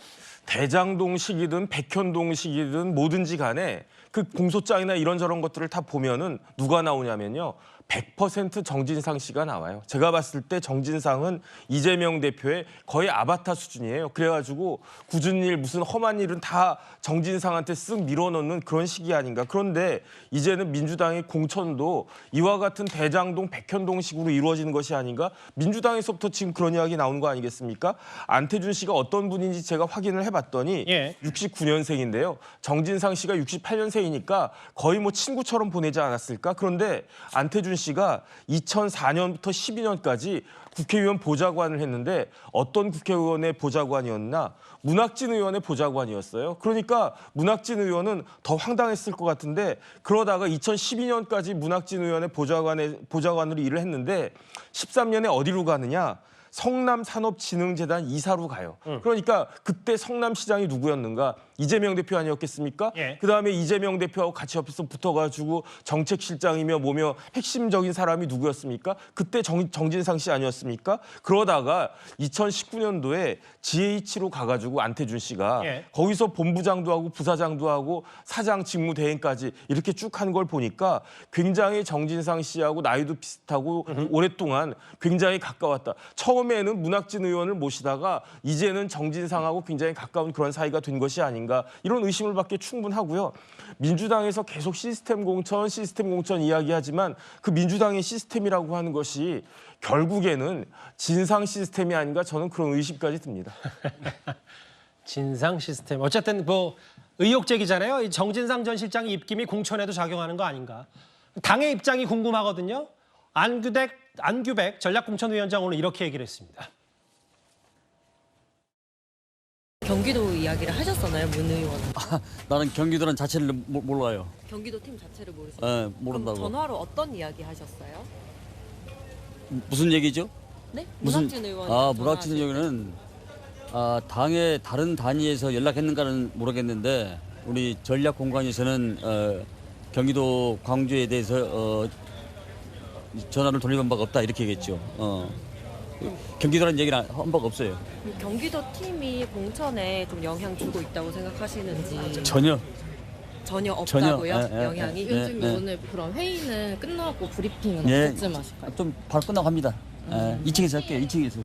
Speaker 4: 대장동식이든 백현동식이든 뭐든지 간에 그 공소장이나 이런저런 것들을 다 보면은 누가 나오냐면요, 100% 정진상 씨가 나와요. 제가 봤을 때 정진상은 이재명 대표의 거의 아바타 수준이에요. 그래가지고 굳은 일, 무슨 험한 일은 다 정진상한테 쓱 밀어넣는 그런 식이 아닌가. 그런데 이제는 민주당의 공천도 이와 같은 대장동, 백현동식으로 이루어지는 것이 아닌가. 민주당에서부터 지금 그런 이야기 나오는 거 아니겠습니까? 안태준 씨가 어떤 분인지 제가 확인을 해봤더니 69년생인데요. 정진상 씨가 68년생이니까 거의 뭐 친구처럼 보내지 않았을까. 그런데 안태준 안태준 씨가 2004년부터 12년까지 국회의원 보좌관을 했는데 어떤 국회의원의 보좌관이었나? 문학진 의원의 보좌관이었어요. 그러니까 문학진 의원은 더 황당했을 것 같은데 그러다가 2012년까지 문학진 의원의 보좌관으로 일을 했는데 13년에 어디로 가느냐? 성남산업진흥재단 이사로 가요. 그러니까 그때 성남시장이 누구였는가? 이재명 대표 아니었겠습니까?
Speaker 1: 예.
Speaker 4: 그다음에 이재명 대표하고 같이 옆에서 붙어가지고 정책실장이며 뭐며 핵심적인 사람이 누구였습니까? 그때 정진상 씨 아니었습니까? 그러다가 2019년도에 GH로 가가지고 안태준 씨가
Speaker 1: 예.
Speaker 4: 거기서 본부장도 하고 부사장도 하고 사장 직무대행까지 이렇게 쭉 한 걸 보니까 굉장히 정진상 씨하고 나이도 비슷하고 오랫동안 굉장히 가까웠다. 처음에는 문학진 의원을 모시다가 이제는 정진상하고 굉장히 가까운 그런 사이가 된 것이 아닌가 이런 의심을 받기 충분하고요. 민주당에서 계속 시스템 공천 이야기하지만 그 민주당의 시스템이라고 하는 것이 결국에는 진상 시스템이 아닌가 저는 그런 의심까지 듭니다.
Speaker 1: 진상 시스템. 어쨌든 뭐 의혹 제기잖아요. 이 정진상 전 실장의 입김이 공천에도 작용하는 거 아닌가. 당의 입장이 궁금하거든요. 안규백 전략공천위원장 오늘 이렇게 얘기를 했습니다.
Speaker 18: 경기도 이야기를 하셨었나요, 문 의원?
Speaker 7: 나는 경기도는 자체를 몰라요.
Speaker 18: 경기도 팀 자체를 모르세요?
Speaker 7: 네, 모른다고.
Speaker 18: 그럼 전화로 어떤 이야기 하셨어요?
Speaker 7: 무슨 얘기죠?
Speaker 18: 네? 문학진 의원.
Speaker 7: 문학진 의원은 당의 다른 단위에서 연락했는가는 모르겠는데 우리 전략공관에서는 경기도 광주에 대해서 전화를 돌려본 바가 없다 이렇게 얘기했죠. 경기도라는 얘기는 한 바가 없어요.
Speaker 18: 경기도 팀이 공천에 좀 영향 주고 있다고 생각하시는지.
Speaker 7: 전혀
Speaker 18: 없다고요?
Speaker 7: 예,
Speaker 18: 영향이?
Speaker 19: 요즘 오늘 그럼 회의는 끝나고 브리핑은
Speaker 7: 예,
Speaker 19: 언제쯤 하실까요?
Speaker 7: 좀 바로 끝나고 합니다. 2층에서 할게요. 2층에서.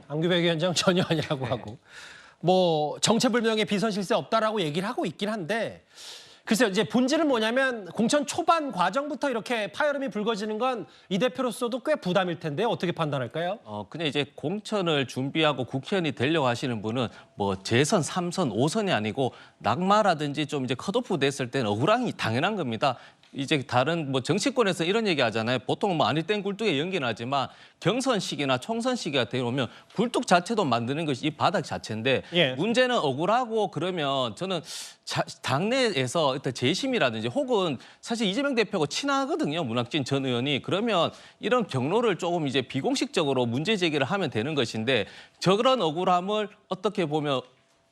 Speaker 1: 안규백 위원장 전혀 아니라고 하고 뭐 정체불명의 비선 실세 없다라고 얘기를 하고 있긴 한데 글쎄요, 이제 본질은 뭐냐면 공천 초반 과정부터 이렇게 파열음이 불거지는 건 이 대표로서도 꽤 부담일 텐데 어떻게 판단할까요?
Speaker 11: 근데 이제 공천을 준비하고 국회의원이 되려고 하시는 분은 뭐 재선, 3선, 5선이 아니고 낙마라든지 좀 이제 컷오프 됐을 때는 억울함이 당연한 겁니다. 이제 다른 뭐 정치권에서 이런 얘기 하잖아요. 보통 뭐 아닐 땐 굴뚝에 연기는 하지만 경선 시기나 총선 시기가 되면 굴뚝 자체도 만드는 것이 이 바닥 자체인데
Speaker 1: 예.
Speaker 11: 문제는 억울하고 그러면 저는 당내에서 일단 재심이라든지 혹은 사실 이재명 대표가 친하거든요. 문학진 전 의원이. 그러면 이런 경로를 조금 이제 비공식적으로 문제 제기를 하면 되는 것인데 저런 억울함을 어떻게 보면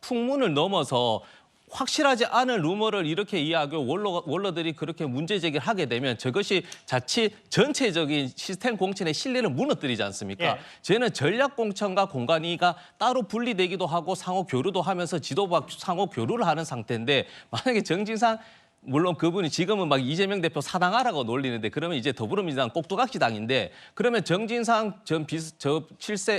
Speaker 11: 풍문을 넘어서 확실하지 않은 루머를 이렇게 이야기하고 원로들이 그렇게 문제 제기를 하게 되면 저것이 자칫 전체적인 시스템 공천의 신뢰를 무너뜨리지 않습니까?
Speaker 1: 예.
Speaker 11: 저는 전략 공천과 공관위가 따로 분리되기도 하고 상호 교류도 하면서 지도부와 상호 교류를 하는 상태인데 만약에 정진상 물론 그분이 지금은 막 이재명 대표 사당하라고 놀리는데 그러면 이제 더불어민주당 꼭두각시당인데 그러면 정진상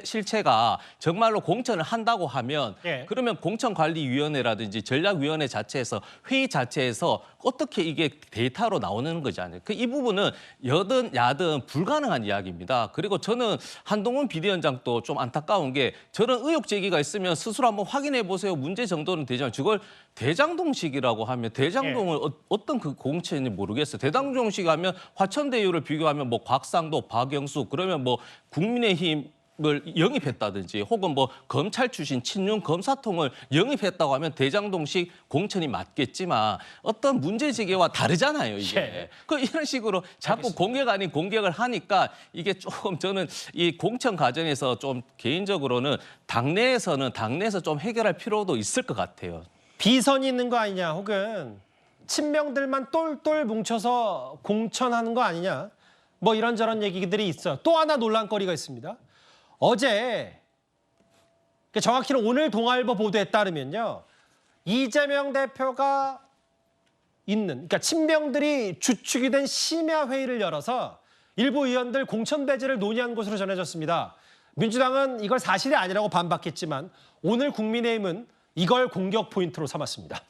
Speaker 11: 실체가 정말로 공천을 한다고 하면
Speaker 1: 예.
Speaker 11: 그러면 공천관리위원회라든지 전략위원회 자체에서 회의 자체에서 어떻게 이게 데이터로 나오는 거지 않을까? 이 부분은 여든 야든 불가능한 이야기입니다. 그리고 저는 한동훈 비대위원장도 좀 안타까운 게 저런 의혹 제기가 있으면 스스로 한번 확인해 보세요. 문제 정도는 되지만 저걸 대장동식이라고 하면 대장동을 어떤 그 공천인지 모르겠어요. 대장동식 하면 화천대유를 비교하면 뭐 곽상도, 박영수 그러면 뭐 국민의힘 을 영입했다든지 혹은 뭐 검찰 출신 친윤 검사통을 영입했다고 하면 대장동식 공천이 맞겠지만 어떤 문제 제기와 다르잖아요, 이게.
Speaker 1: 예.
Speaker 11: 그 이런 식으로 자꾸 공격 아닌 공격을 하니까 이게 조금 저는 이 공천 과정에서 좀 개인적으로는 당내에서 좀 해결할 필요도 있을 것 같아요.
Speaker 1: 비선이 있는 거 아니냐 혹은 친명들만 똘똘 뭉쳐서 공천하는 거 아니냐 뭐 이런저런 얘기들이 있어요. 또 하나 논란거리가 있습니다. 어제 정확히는 오늘 동아일보 보도에 따르면요. 이재명 대표가 그러니까 친명들이 주축이 된 심야회의를 열어서 일부 의원들 공천 배제를 논의한 것으로 전해졌습니다. 민주당은 이걸 사실이 아니라고 반박했지만 오늘 국민의힘은 이걸 공격 포인트로 삼았습니다.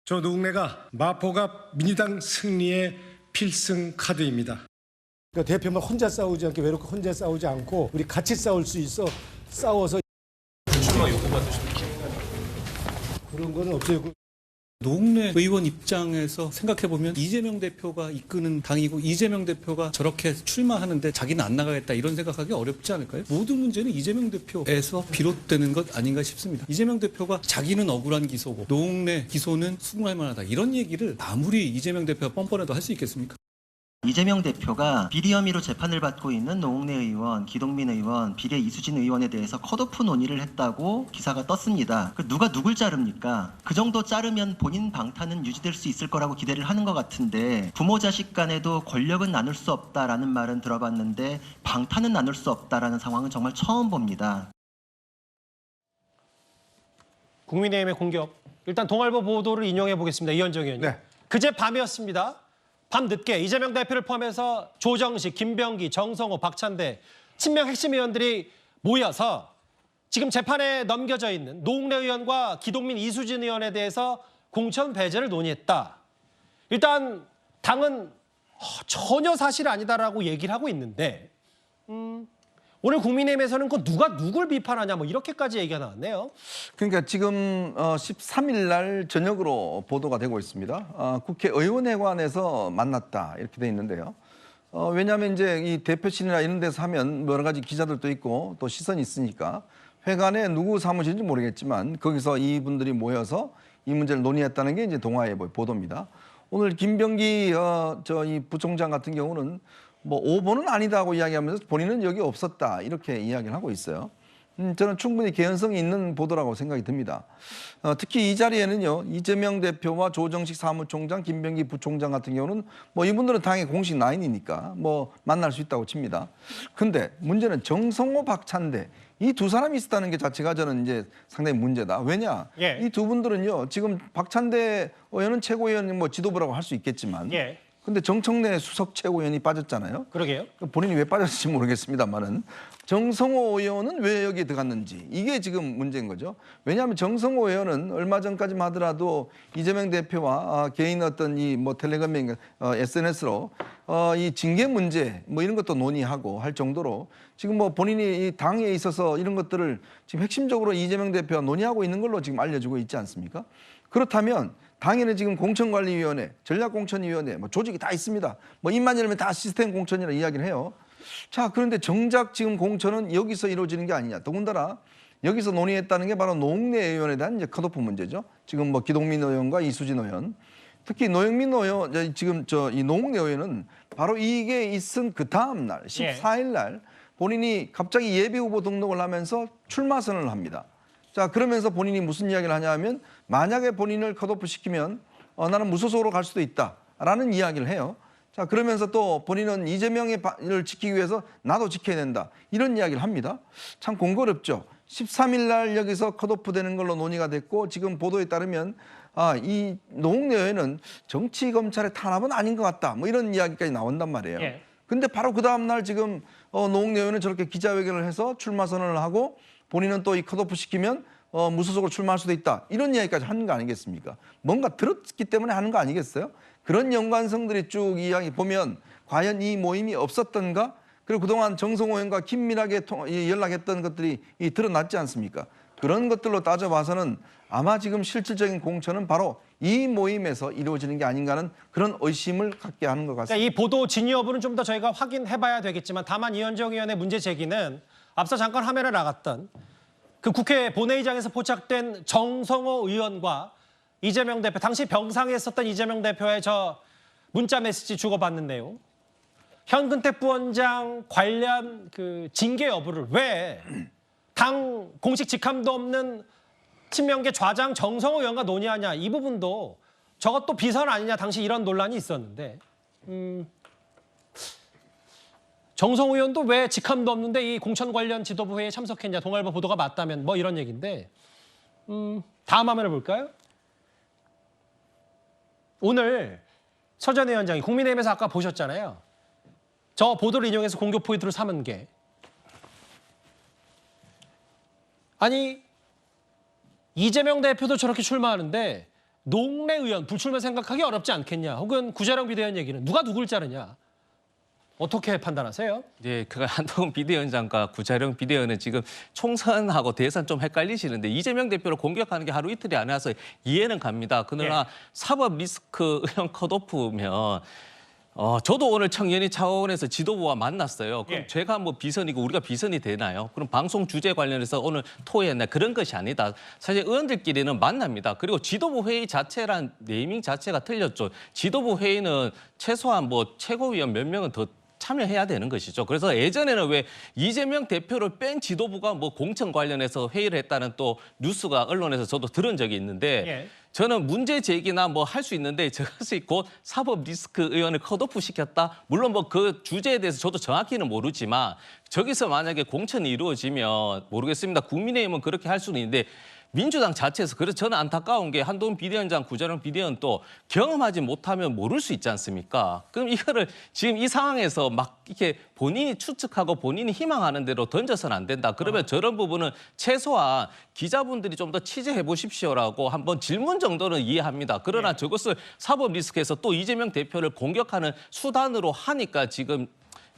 Speaker 20: 저 누군가가 마포가 민주당 승리의 필승 카드입니다. 그러니까 대표만 혼자 싸우지 않게 외롭게 혼자 싸우지 않고 우리 같이 싸울 수 있어 싸워서 출마 요구 받으십니까? 그런 건 없어요.
Speaker 12: 노웅래 의원 입장에서 생각해보면 이재명 대표가 이끄는 당이고 이재명 대표가 저렇게 출마하는데 자기는 안 나가겠다 이런 생각하기 어렵지 않을까요? 모든 문제는 이재명 대표에서 비롯되는 것 아닌가 싶습니다. 이재명 대표가 자기는 억울한 기소고 노웅래 기소는 수긍할 만하다 이런 얘기를 아무리 이재명 대표가 뻔뻔해도 할 수 있겠습니까?
Speaker 21: 이재명 대표가 비리 혐의로 재판을 받고 있는 노웅래 의원, 기동민 의원, 비례 이수진 의원에 대해서 컷오프 논의를 했다고 기사가 떴습니다. 누가 누굴 자릅니까? 그 정도 자르면 본인 방탄은 유지될 수 있을 거라고 기대를 하는 것 같은데 부모 자식 간에도 권력은 나눌 수 없다라는 말은 들어봤는데 방탄은 나눌 수 없다라는 상황은 정말 처음 봅니다.
Speaker 1: 국민의힘의 공격. 일단 동아일보 보도를 인용해 보겠습니다. 이현정 의원님.
Speaker 2: 네.
Speaker 1: 그제 밤이었습니다. 밤 늦게 이재명 대표를 포함해서 조정식, 김병기, 정성호, 박찬대 친명 핵심 의원들이 모여서 지금 재판에 넘겨져 있는 노웅래 의원과 기동민, 이수진 의원에 대해서 공천 배제를 논의했다. 일단 당은 전혀 사실 아니다라고 얘기를 하고 있는데 오늘 국민의힘에서는 그 누가 누굴 비판하냐 뭐 이렇게까지 얘기가 나왔네요.
Speaker 2: 그러니까 지금 13일 날 저녁으로 보도가 되고 있습니다. 국회의원회관에서 만났다 이렇게 돼 있는데요. 왜냐하면 이제 이 대표실이나 이런 데서 하면 여러 가지 기자들도 있고 또 시선이 있으니까 회관에 누구 사무실인지 모르겠지만 거기서 이분들이 모여서 이 문제를 논의했다는 게 이제 동아일보의 보도입니다. 오늘 김병기 이 부총장 같은 경우는 뭐 5번은 아니다고 이야기하면서 본인은 여기 없었다 이렇게 이야기를 하고 있어요. 저는 충분히 개연성이 있는 보도라고 생각이 듭니다. 특히 이 자리에는요 이재명 대표와 조정식 사무총장, 김병기 부총장 같은 경우는 뭐 이분들은 당의 공식 라인이니까 뭐 만날 수 있다고 칩니다. 근데 문제는 정성호, 박찬대 이 두 사람이 있었다는 게 자체가 저는 이제 상당히 문제다. 왜냐?
Speaker 1: 예.
Speaker 2: 이 두 분들은요 지금 박찬대 의원은 최고위원 뭐 지도부라고 할 수 있겠지만.
Speaker 1: 예.
Speaker 2: 근데 정청래 수석 최고위원이 빠졌잖아요.
Speaker 1: 그러게요.
Speaker 2: 본인이 왜 빠졌을지 모르겠습니다만은 정성호 의원은 왜 여기에 들어갔는지 이게 지금 문제인 거죠. 왜냐하면 정성호 의원은 얼마 전까지만 하더라도 이재명 대표와 개인 어떤 이 뭐 텔레그램, SNS로 이 징계 문제 뭐 이런 것도 논의하고 할 정도로 지금 뭐 본인이 이 당에 있어서 이런 것들을 지금 핵심적으로 이재명 대표와 논의하고 있는 걸로 지금 알려지고 있지 않습니까? 그렇다면 당연히 지금 공천관리위원회, 전략공천위원회, 뭐 조직이 다 있습니다. 뭐 입만 열면 다 시스템 공천이라 이야기를 해요. 자, 그런데 정작 지금 공천은 여기서 이루어지는 게 아니냐. 더군다나 여기서 논의했다는 게 바로 노웅래 의원에 대한 이제 컷오프 문제죠. 지금 뭐 기동민 의원과 이수진 의원, 특히 노영민 의원, 지금 이 노웅래 의원은 바로 이게 있은 그 다음 날, 14일 날 본인이 갑자기 예비 후보 등록을 하면서 출마 선언을 합니다. 자, 그러면서 본인이 무슨 이야기를 하냐면 만약에 본인을 컷오프 시키면 나는 무소속으로 갈 수도 있다라는 이야기를 해요. 자, 그러면서 또 본인은 이재명을 지키기 위해서 나도 지켜야 된다. 이런 이야기를 합니다. 참 공교롭죠. 13일 날 여기서 컷오프 되는 걸로 논의가 됐고 지금 보도에 따르면 이 노웅래 의원은 정치 검찰의 탄압은 아닌 것 같다. 뭐 이런 이야기까지 나온단 말이에요.
Speaker 1: 예.
Speaker 2: 근데 바로 그 다음 날 지금 노웅래 의원은 저렇게 기자회견을 해서 출마 선언을 하고 본인은 또 이 컷오프 시키면 무소속으로 출마할 수도 있다. 이런 이야기까지 하는 거 아니겠습니까? 뭔가 들었기 때문에 하는 거 아니겠어요? 그런 연관성들이 쭉 이야기 보면 과연 이 모임이 없었던가? 그리고 그동안 정성호 의원과 긴밀하게 연락했던 것들이 드러났지 않습니까? 그런 것들로 따져봐서는 아마 지금 실질적인 공천은 바로 이 모임에서 이루어지는 게 아닌가 하는 그런 의심을 갖게 하는 것 같습니다.
Speaker 1: 그러니까 이 보도 진위 여부는 좀 더 저희가 확인해봐야 되겠지만 다만 이현정 의원의 문제 제기는 앞서 잠깐 화면에 나갔던 그 국회 본회의장에서 포착된 정성호 의원과 이재명 대표, 당시 병상에 있었던 이재명 대표의 저 문자 메시지 주고받는 내용, 현근택 부원장 관련 그 징계 여부를 왜 당 공식 직함도 없는 친명계 좌장 정성호 의원과 논의하냐, 이 부분도 저것도 비선 아니냐, 당시 이런 논란이 있었는데 정성호 의원도 왜 직함도 없는데 이 공천 관련 지도부 회의에 참석했냐, 동아일보 보도가 맞다면 뭐 이런 얘기인데 다음 화면을 볼까요? 오늘 서 전 위원장이 국민의힘에서 아까 보셨잖아요. 저 보도를 인용해서 공격 포인트로 삼은 게 아니 이재명 대표도 저렇게 출마하는데 노웅래 의원 불출마 생각하기 어렵지 않겠냐, 혹은 구자령 비대위원 얘기는 누가 누굴 자르냐. 어떻게 판단하세요?
Speaker 11: 네, 그 한동훈 비대위원장과 구자령 비대위원은 지금 총선하고 대선 좀 헷갈리시는데 이재명 대표를 공격하는 게 하루 이틀이 아니라서 이해는 갑니다. 그러나 사법 리스크 의원 컷오프면 저도 오늘 청년위 차원에서 지도부와 만났어요. 그럼 제가 뭐 비선이고 우리가 비선이 되나요? 그럼 방송 주제 관련해서 오늘 토의했나 그런 것이 아니다. 사실 의원들끼리는 만납니다. 그리고 지도부 회의 자체란 네이밍 자체가 틀렸죠. 지도부 회의는 최소한 뭐 최고위원 몇 명은 더 참여해야 되는 것이죠. 그래서 예전에는 왜 이재명 대표를 뺀 지도부가 뭐 공천 관련해서 회의를 했다는 또 뉴스가 언론에서 저도 들은 적이 있는데 저는 문제 제기나 뭐 할 수 있는데 저것이 곧 사법 리스크 의원을 컷오프 시켰다. 물론 뭐 그 주제에 대해서 저도 정확히는 모르지만 저기서 만약에 공천이 이루어지면 모르겠습니다. 국민의힘은 그렇게 할 수는 있는데 민주당 자체에서 그래서 저는 안타까운 게 한동훈 비대위원장, 구자령 비대위원 또 경험하지 못하면 모를 수 있지 않습니까? 그럼 이거를 지금 이 상황에서 막 이렇게 본인이 추측하고 본인이 희망하는 대로 던져서는 안 된다. 그러면 저런 부분은 최소한 기자분들이 좀 더 취재해 보십시오라고 한번 질문 정도는 이해합니다. 그러나 저것을 사법 리스크에서 또 이재명 대표를 공격하는 수단으로 하니까 지금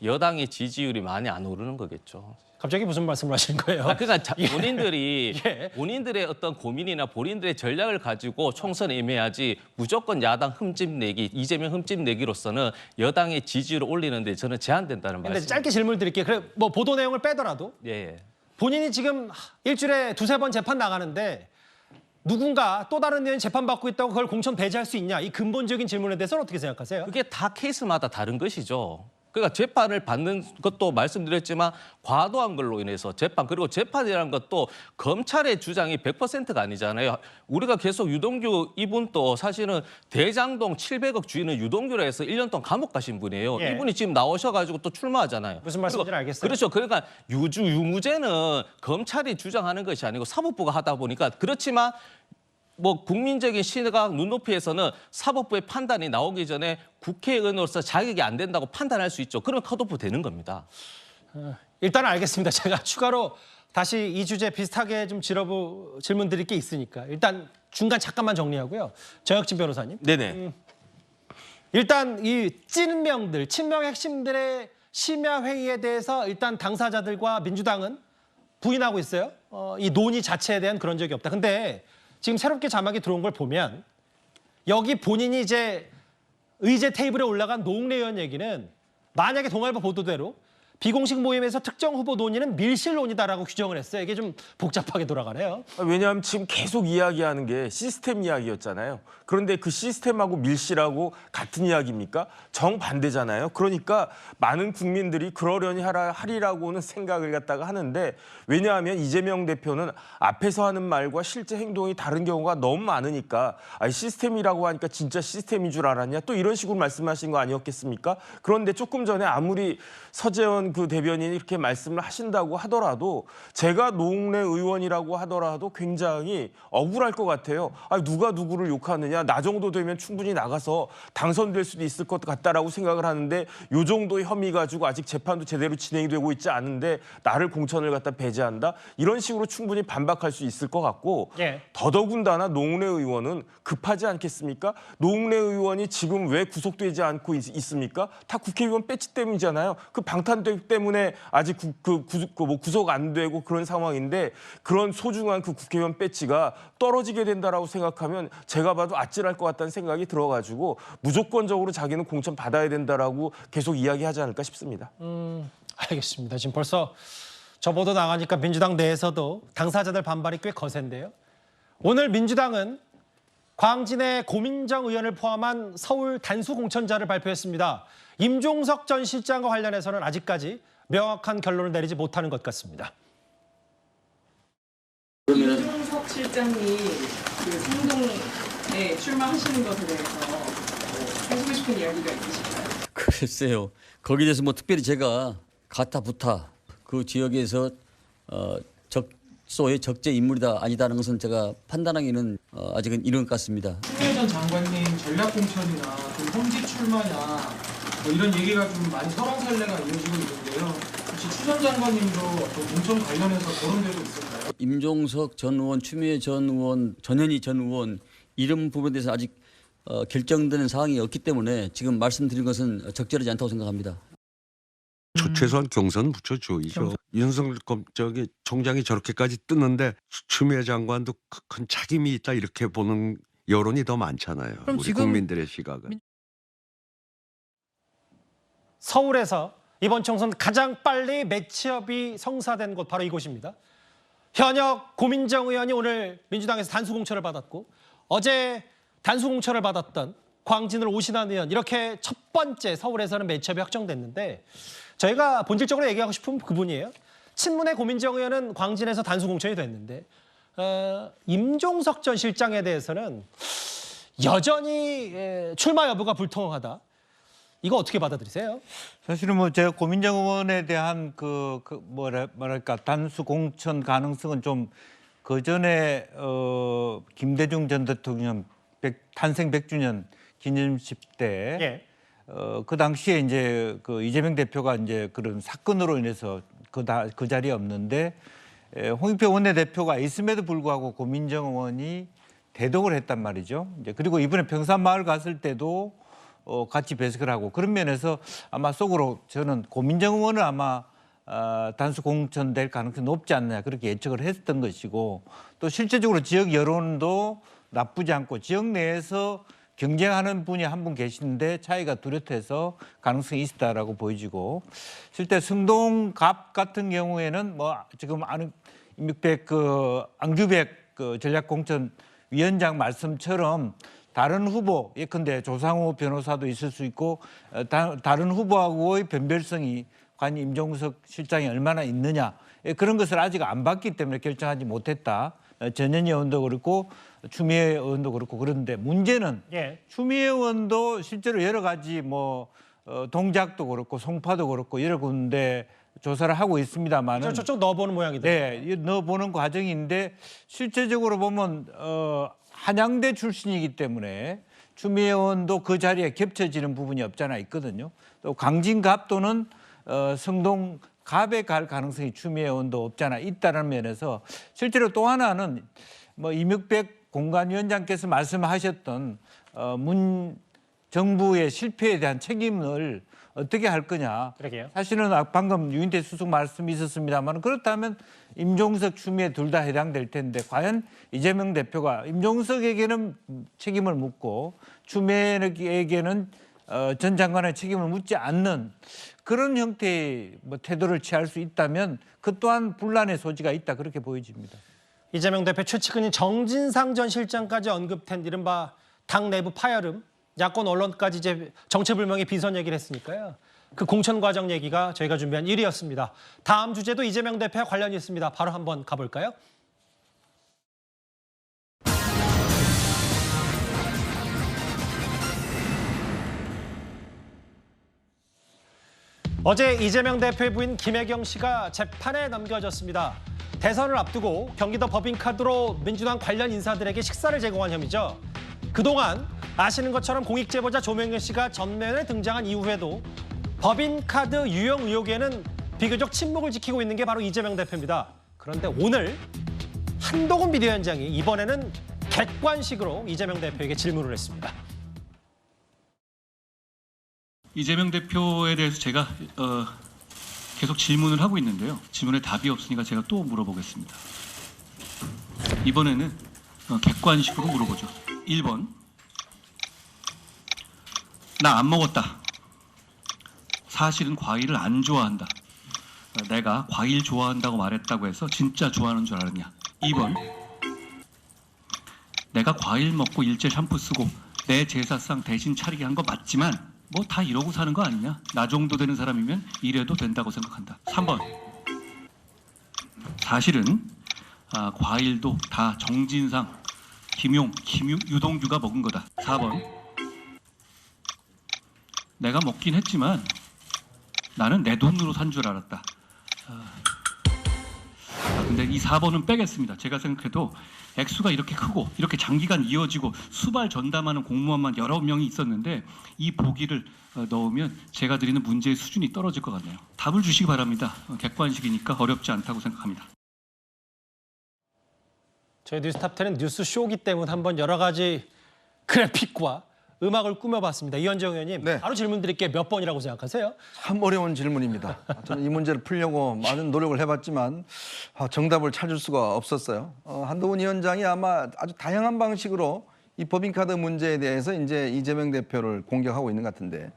Speaker 11: 여당의 지지율이 많이 안 오르는 거겠죠.
Speaker 1: 갑자기 무슨 말씀을 하시는 거예요?
Speaker 11: 그러니까 본인들이 본인들의 어떤 고민이나 본인들의 전략을 가지고 총선에 임해야지 무조건 야당 흠집 내기, 이재명 흠집 내기로서는 여당의 지지율을 올리는데 저는 제한된다는
Speaker 1: 근데
Speaker 11: 말씀.
Speaker 1: 짧게 질문 드릴게요. 그래 뭐 보도 내용을 빼더라도 본인이 지금 일주일에 두세 번 재판 나가는데 누군가 또 다른 의원이 재판받고 있다고 그걸 공천 배제할 수 있냐? 이 근본적인 질문에 대해서는 어떻게 생각하세요?
Speaker 11: 그게 다 케이스마다 다른 것이죠. 그러니까 재판을 받는 것도 말씀드렸지만 과도한 걸로 인해서 재판 그리고 재판이라는 것도 검찰의 주장이 100%가 아니잖아요. 우리가 계속 유동규 이분도 사실은 대장동 700억 주인은 유동규라 해서 1년 동안 감옥 가신 분이에요. 이분이 지금 나오셔가지고 또 출마하잖아요.
Speaker 1: 무슨 말씀인지 알겠어요.
Speaker 11: 그렇죠. 그러니까 유무죄는 검찰이 주장하는 것이 아니고 사법부가 하다 보니까 그렇지만 뭐 국민적인 시각 눈높이에서는 사법부의 판단이 나오기 전에 국회의원으로서 자격이 안 된다고 판단할 수 있죠. 그러면 컷오프 되는 겁니다.
Speaker 1: 일단 알겠습니다. 제가 추가로 다시 이 주제 비슷하게 좀 질문 드릴 게 있으니까 일단 중간 잠깐만 정리하고요. 정혁진 변호사님.
Speaker 4: 네네.
Speaker 1: 일단 이 찐명들, 친명 핵심들의 심야 회의에 대해서 일단 당사자들과 민주당은 부인하고 있어요. 이 논의 자체에 대한 그런 적이 없다. 근데 지금 새롭게 자막이 들어온 걸 보면 여기 본인이 이제 의제 테이블에 올라간 노웅래 의원 얘기는 만약에 동아일보 보도대로 비공식 모임에서 특정 후보 논의는 밀실 논의다라고 규정을 했어요. 이게 좀 복잡하게 돌아가네요.
Speaker 4: 왜냐하면 지금 계속 이야기하는 게 시스템 이야기였잖아요. 그런데 그 시스템하고 밀실하고 같은 이야기입니까? 정반대잖아요. 그러니까 많은 국민들이 그러려니 하리라고는 생각을 갖다가 하는데 왜냐하면 이재명 대표는 앞에서 하는 말과 실제 행동이 다른 경우가 너무 많으니까 시스템이라고 하니까 진짜 시스템인 줄 알았냐? 또 이런 식으로 말씀하신 거 아니었겠습니까? 그런데 조금 전에 아무리 서재원 그 대변인이 이렇게 말씀을 하신다고 하더라도 제가 노웅래 의원이라고 하더라도 굉장히 억울할 것 같아요. 누가 누구를 욕하느냐. 나 정도 되면 충분히 나가서 당선될 수도 있을 것 같다라고 생각을 하는데 요 정도의 혐의 가지고 아직 재판도 제대로 진행이 되고 있지 않은데 나를 공천을 갖다 배제한다. 이런 식으로 충분히 반박할 수 있을 것 같고 더더군다나 노웅래 의원은 급하지 않겠습니까? 노웅래 의원이 지금 왜 구속되지 않고 있습니까? 다 국회의원 배지 때문이잖아요. 그 방탄 때문에 아직 구속 안 되고 그런 상황인데 그런 소중한 그 국회의원 배지가 떨어지게 된다라고 생각하면 제가 봐도 아찔할 것 같다는 생각이 들어가지고 무조건적으로 자기는 공천 받아야 된다라고 계속 이야기하지 않을까 싶습니다.
Speaker 1: 알겠습니다. 지금 벌써 저 보도 나가니까 민주당 내에서도 당사자들 반발이 꽤 거센데요. 오늘 민주당은 광진의 고민정 의원을 포함한 서울 단수 공천자를 발표했습니다. 임종석 전 실장과 관련해서는 아직까지 명확한 결론을 내리지 못하는 것 같습니다.
Speaker 3: 임종석 실장이 그 성동에 출마하시는 것에 대해서 해주고 싶은 이야기가 있으실까요?
Speaker 7: 글쎄요. 거기에 대해서 뭐 특별히 제가 가타 부타 그 지역에서 적소의 적재 인물이다 아니다라는 것은 제가 판단하기는 아직은 이른 것 같습니다.
Speaker 22: 추미애 전 장관님 전략 공천이나 좀 험지 출마냐 뭐 이런 얘기가 좀 많이 설왕설래가 이어지고 있는데요. 혹시 추 전 장관님도 어떤 공천 관련해서 거론되고 있을까요?
Speaker 7: 임종석 전 의원, 추미애 전 의원, 전현희 전 의원 이런 부분에 대해서 아직 결정되는 사항이 없기 때문에 지금 말씀드린 것은 적절하지 않다고 생각합니다.
Speaker 17: 최소한 경선 붙여줘야죠. 윤석열 총장이 저렇게까지 뜨는데 추미애 장관도 큰 책임이 있다 이렇게 보는 여론이 더 많잖아요.
Speaker 5: 그럼
Speaker 17: 우리
Speaker 5: 지금
Speaker 17: 국민들의 시각은.
Speaker 1: 서울에서 이번 총선 가장 빨리 매치업이 성사된 곳 바로 이곳입니다. 현역 고민정 의원이 오늘 민주당에서 단수공천을 받았고 어제 단수공천을 받았던 광진을 오신환 의원 이렇게 첫 번째 서울에서는 매치업이 확정됐는데 저희가 본질적으로 얘기하고 싶은 그분이에요. 친문의 고민정 의원은 광진에서 단수공천이 됐는데 임종석 전 실장에 대해서는 여전히 출마 여부가 불통하다. 이거 어떻게 받아들이세요?
Speaker 9: 사실은 뭐 제가 고민정 의원에 대한 뭐랄까 단수 공천 가능성은 좀 그 전에 김대중 전 대통령 탄생 100주년 기념식 때 그 당시에 이제 그 이재명 대표가 이제 그런 사건으로 인해서 그 자리에 없는데 홍익표 원내대표가 있음에도 불구하고 고민정 의원이 대동을 했단 말이죠. 이제 그리고 이번에 평산마을 갔을 때도 같이 배석을 하고 그런 면에서 아마 속으로 저는 고민정 의원은 아마 단수 공천될 가능성이 높지 않느냐 그렇게 예측을 했던 것이고 또 실제적으로 지역 여론도 나쁘지 않고 지역 내에서 경쟁하는 분이 한 분 계시는데 차이가 뚜렷해서 가능성이 있다라고 보여지고 실제 성동갑 같은 경우에는 뭐 지금 임익백 안규백 전략공천 위원장 말씀처럼 다른 후보 예컨대 조상호 변호사도 있을 수 있고 다른 후보하고의 변별성이 과연 임종석 실장이 얼마나 있느냐 그런 것을 아직 안 봤기 때문에 결정하지 못했다. 전현희 의원도 그렇고 추미애 의원도 그렇고 그런데 문제는 추미애 의원도 실제로 여러 가지 뭐 동작도 그렇고 송파도 그렇고 여러 군데 조사를 하고 있습니다만은
Speaker 1: 저쪽 넣어보는 모양이다.
Speaker 9: 네, 넣어보는 과정인데 실제적으로 보면 한양대 출신이기 때문에 추미애 의원도 그 자리에 겹쳐지는 부분이 없잖아 있거든요. 또 강진갑도는 성동갑에 갈 가능성이 추미애 의원도 없잖아 있다는 면에서 실제로 또 하나는 뭐 이명백 공관위원장께서 말씀하셨던 문 정부의 실패에 대한 책임을 어떻게 할 거냐.
Speaker 1: 그러게요.
Speaker 9: 사실은 방금 유인태 수석 말씀이 있었습니다만 그렇다면 임종석, 추미애 둘 다 해당될 텐데 과연 이재명 대표가 임종석에게는 책임을 묻고 추미애에게는 전 장관의 책임을 묻지 않는 그런 형태의 뭐 태도를 취할 수 있다면 그 또한 분란의 소지가 있다 그렇게 보여집니다.
Speaker 1: 이재명 대표 최측근인 정진상 전 실장까지 언급된 이른바 당 내부 파열음, 야권 언론까지 이제 정체불명의 비선 얘기를 했으니까요. 그 공천 과정 얘기가 저희가 준비한 1위였습니다. 다음 주제도 이재명 대표와 관련이 있습니다. 바로 한번 가볼까요? 어제 이재명 대표의 부인 김혜경 씨가 재판에 넘겨졌습니다. 대선을 앞두고 경기도 법인카드로 민주당 관련 인사들에게 식사를 제공한 혐의죠. 그동안 아시는 것처럼 공익제보자 조명현 씨가 전면에 등장한 이후에도 법인카드 유용 의혹에는 비교적 침묵을 지키고 있는 게 바로 이재명 대표입니다. 그런데 오늘 한동훈 비대위원장이 이번에는 객관식으로 이재명 대표에게 질문을 했습니다.
Speaker 12: 이재명 대표에 대해서 제가 계속 질문을 하고 있는데요. 질문에 답이 없으니까 제가 또 물어보겠습니다. 이번에는 객관식으로 물어보죠. 1번. 나 안 먹었다. 사실은 과일을 안 좋아한다. 내가 과일 좋아한다고 말했다고 해서 진짜 좋아하는 줄 알았냐. 2번. 내가 과일 먹고 일제 샴푸 쓰고 내 제사상 대신 차리게 한 거 맞지만 뭐 다 이러고 사는 거 아니냐. 나 정도 되는 사람이면 이래도 된다고 생각한다. 3번. 사실은 과일도 다 정진상, 김용, 유동규가 먹은 거다. 4번. 내가 먹긴 했지만 나는 내 돈으로 산 줄 알았다. 근데 이 4번은 빼겠습니다. 제가 생각해도 액수가 이렇게 크고 이렇게 장기간 이어지고 수발 전담하는 공무원만 여러 명이 있었는데 이 보기를 넣으면 제가 드리는 문제의 수준이 떨어질 것 같네요. 답을 주시기 바랍니다. 객관식이니까 어렵지 않다고 생각합니다.
Speaker 1: 저희 뉴스탑10은 뉴스쇼기 때문에 한번 여러 가지 그래픽과 음악을 꾸며봤습니다. 이현정 의원님,
Speaker 2: 네.
Speaker 1: 바로 질문 드릴게요. 몇 번이라고 생각하세요?
Speaker 2: 참 어려운 질문입니다. 저는 이 문제를 풀려고 많은 노력을 해봤지만 정답을 찾을 수가 없었어요. 한동훈 위원장이 아마 아주 다양한 방식으로 이 법인카드 문제에 대해서 이제 이재명 대표를 공격하고 있는 것 같은데,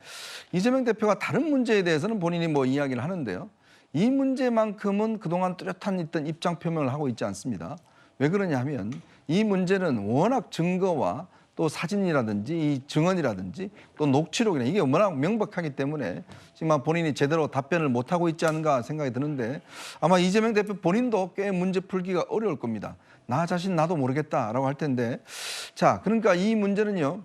Speaker 2: 이재명 대표가 다른 문제에 대해서는 본인이 뭐 이야기를 하는데요. 이 문제만큼은 그동안 뚜렷한 있던 입장 표명을 하고 있지 않습니다. 왜 그러냐 하면 이 문제는 워낙 증거와 또 사진이라든지 이 증언이라든지 또 녹취록이나 이게 워낙 명백하기 때문에 지금 본인이 제대로 답변을 못하고 있지 않은가 생각이 드는데, 아마 이재명 대표 본인도 꽤 문제 풀기가 어려울 겁니다. 나 자신 나도 모르겠다라고 할 텐데, 자, 그러니까 이 문제는요,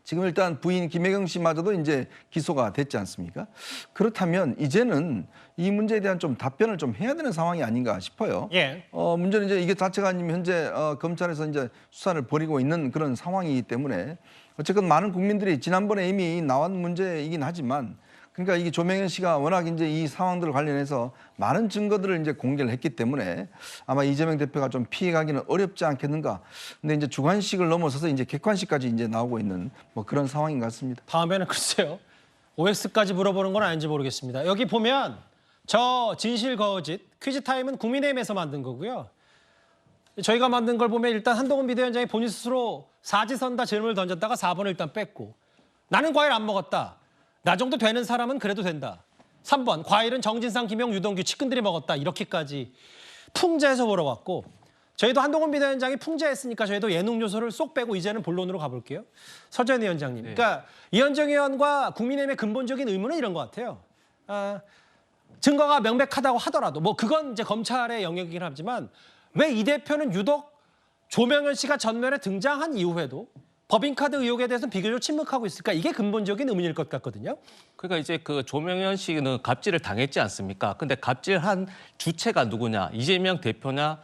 Speaker 2: 지금 일단 부인 김혜경 씨마저도 이제 기소가 됐지 않습니까? 그렇다면 이제는 이 문제에 대한 좀 답변을 좀 해야 되는 상황이 아닌가 싶어요.
Speaker 1: 예.
Speaker 2: 문제는 이제 이게 자체가 현재 검찰에서 이제 수사를 벌이고 있는 그런 상황이기 때문에 어쨌든 많은 국민들이 지난번에 이미 나온 문제이긴 하지만, 그러니까 이게 조명현 씨가 워낙 이제 이 상황들 관련해서 많은 증거들을 이제 공개를 했기 때문에 아마 이재명 대표가 좀 피해가기는 어렵지 않겠는가. 근데 이제 주관식을 넘어서서 이제 객관식까지 이제 나오고 있는 뭐 그런 상황인 것 같습니다.
Speaker 1: 다음에는 글쎄요. OX까지 물어보는 건 아닌지 모르겠습니다. 여기 보면 저 진실 거짓 퀴즈 타임은 국민의힘에서 만든 거고요. 저희가 만든 걸 보면 일단 한동훈 비대위원장이 본인 스스로 사지선다 질문을 던졌다가 4번을 일단 뺐고, 나는 과일 안 먹었다. 나 정도 되는 사람은 그래도 된다. 3번, 과일은 정진상, 김용, 유동규 측근들이 먹었다. 이렇게까지 풍자해서 물어봤고, 저희도 한동훈 비대위원장이 풍자했으니까 저희도 예능 요소를 쏙 빼고 이제는 본론으로 가볼게요. 서재현 위원장님. 그러니까 이현정 의원과 국민의힘의 근본적인 의문은 이런 것 같아요. 증거가 명백하다고 하더라도 뭐 그건 이제 검찰의 영역이긴 하지만 왜 이 대표는 유독 조명현 씨가 전면에 등장한 이후에도 법인카드 의혹에 대해서는 비교적 침묵하고 있을까? 이게 근본적인 의문일 것 같거든요.
Speaker 11: 그러니까 이제 그 조명현 씨는 갑질을 당했지 않습니까? 근데 갑질한 주체가 누구냐? 이재명 대표냐?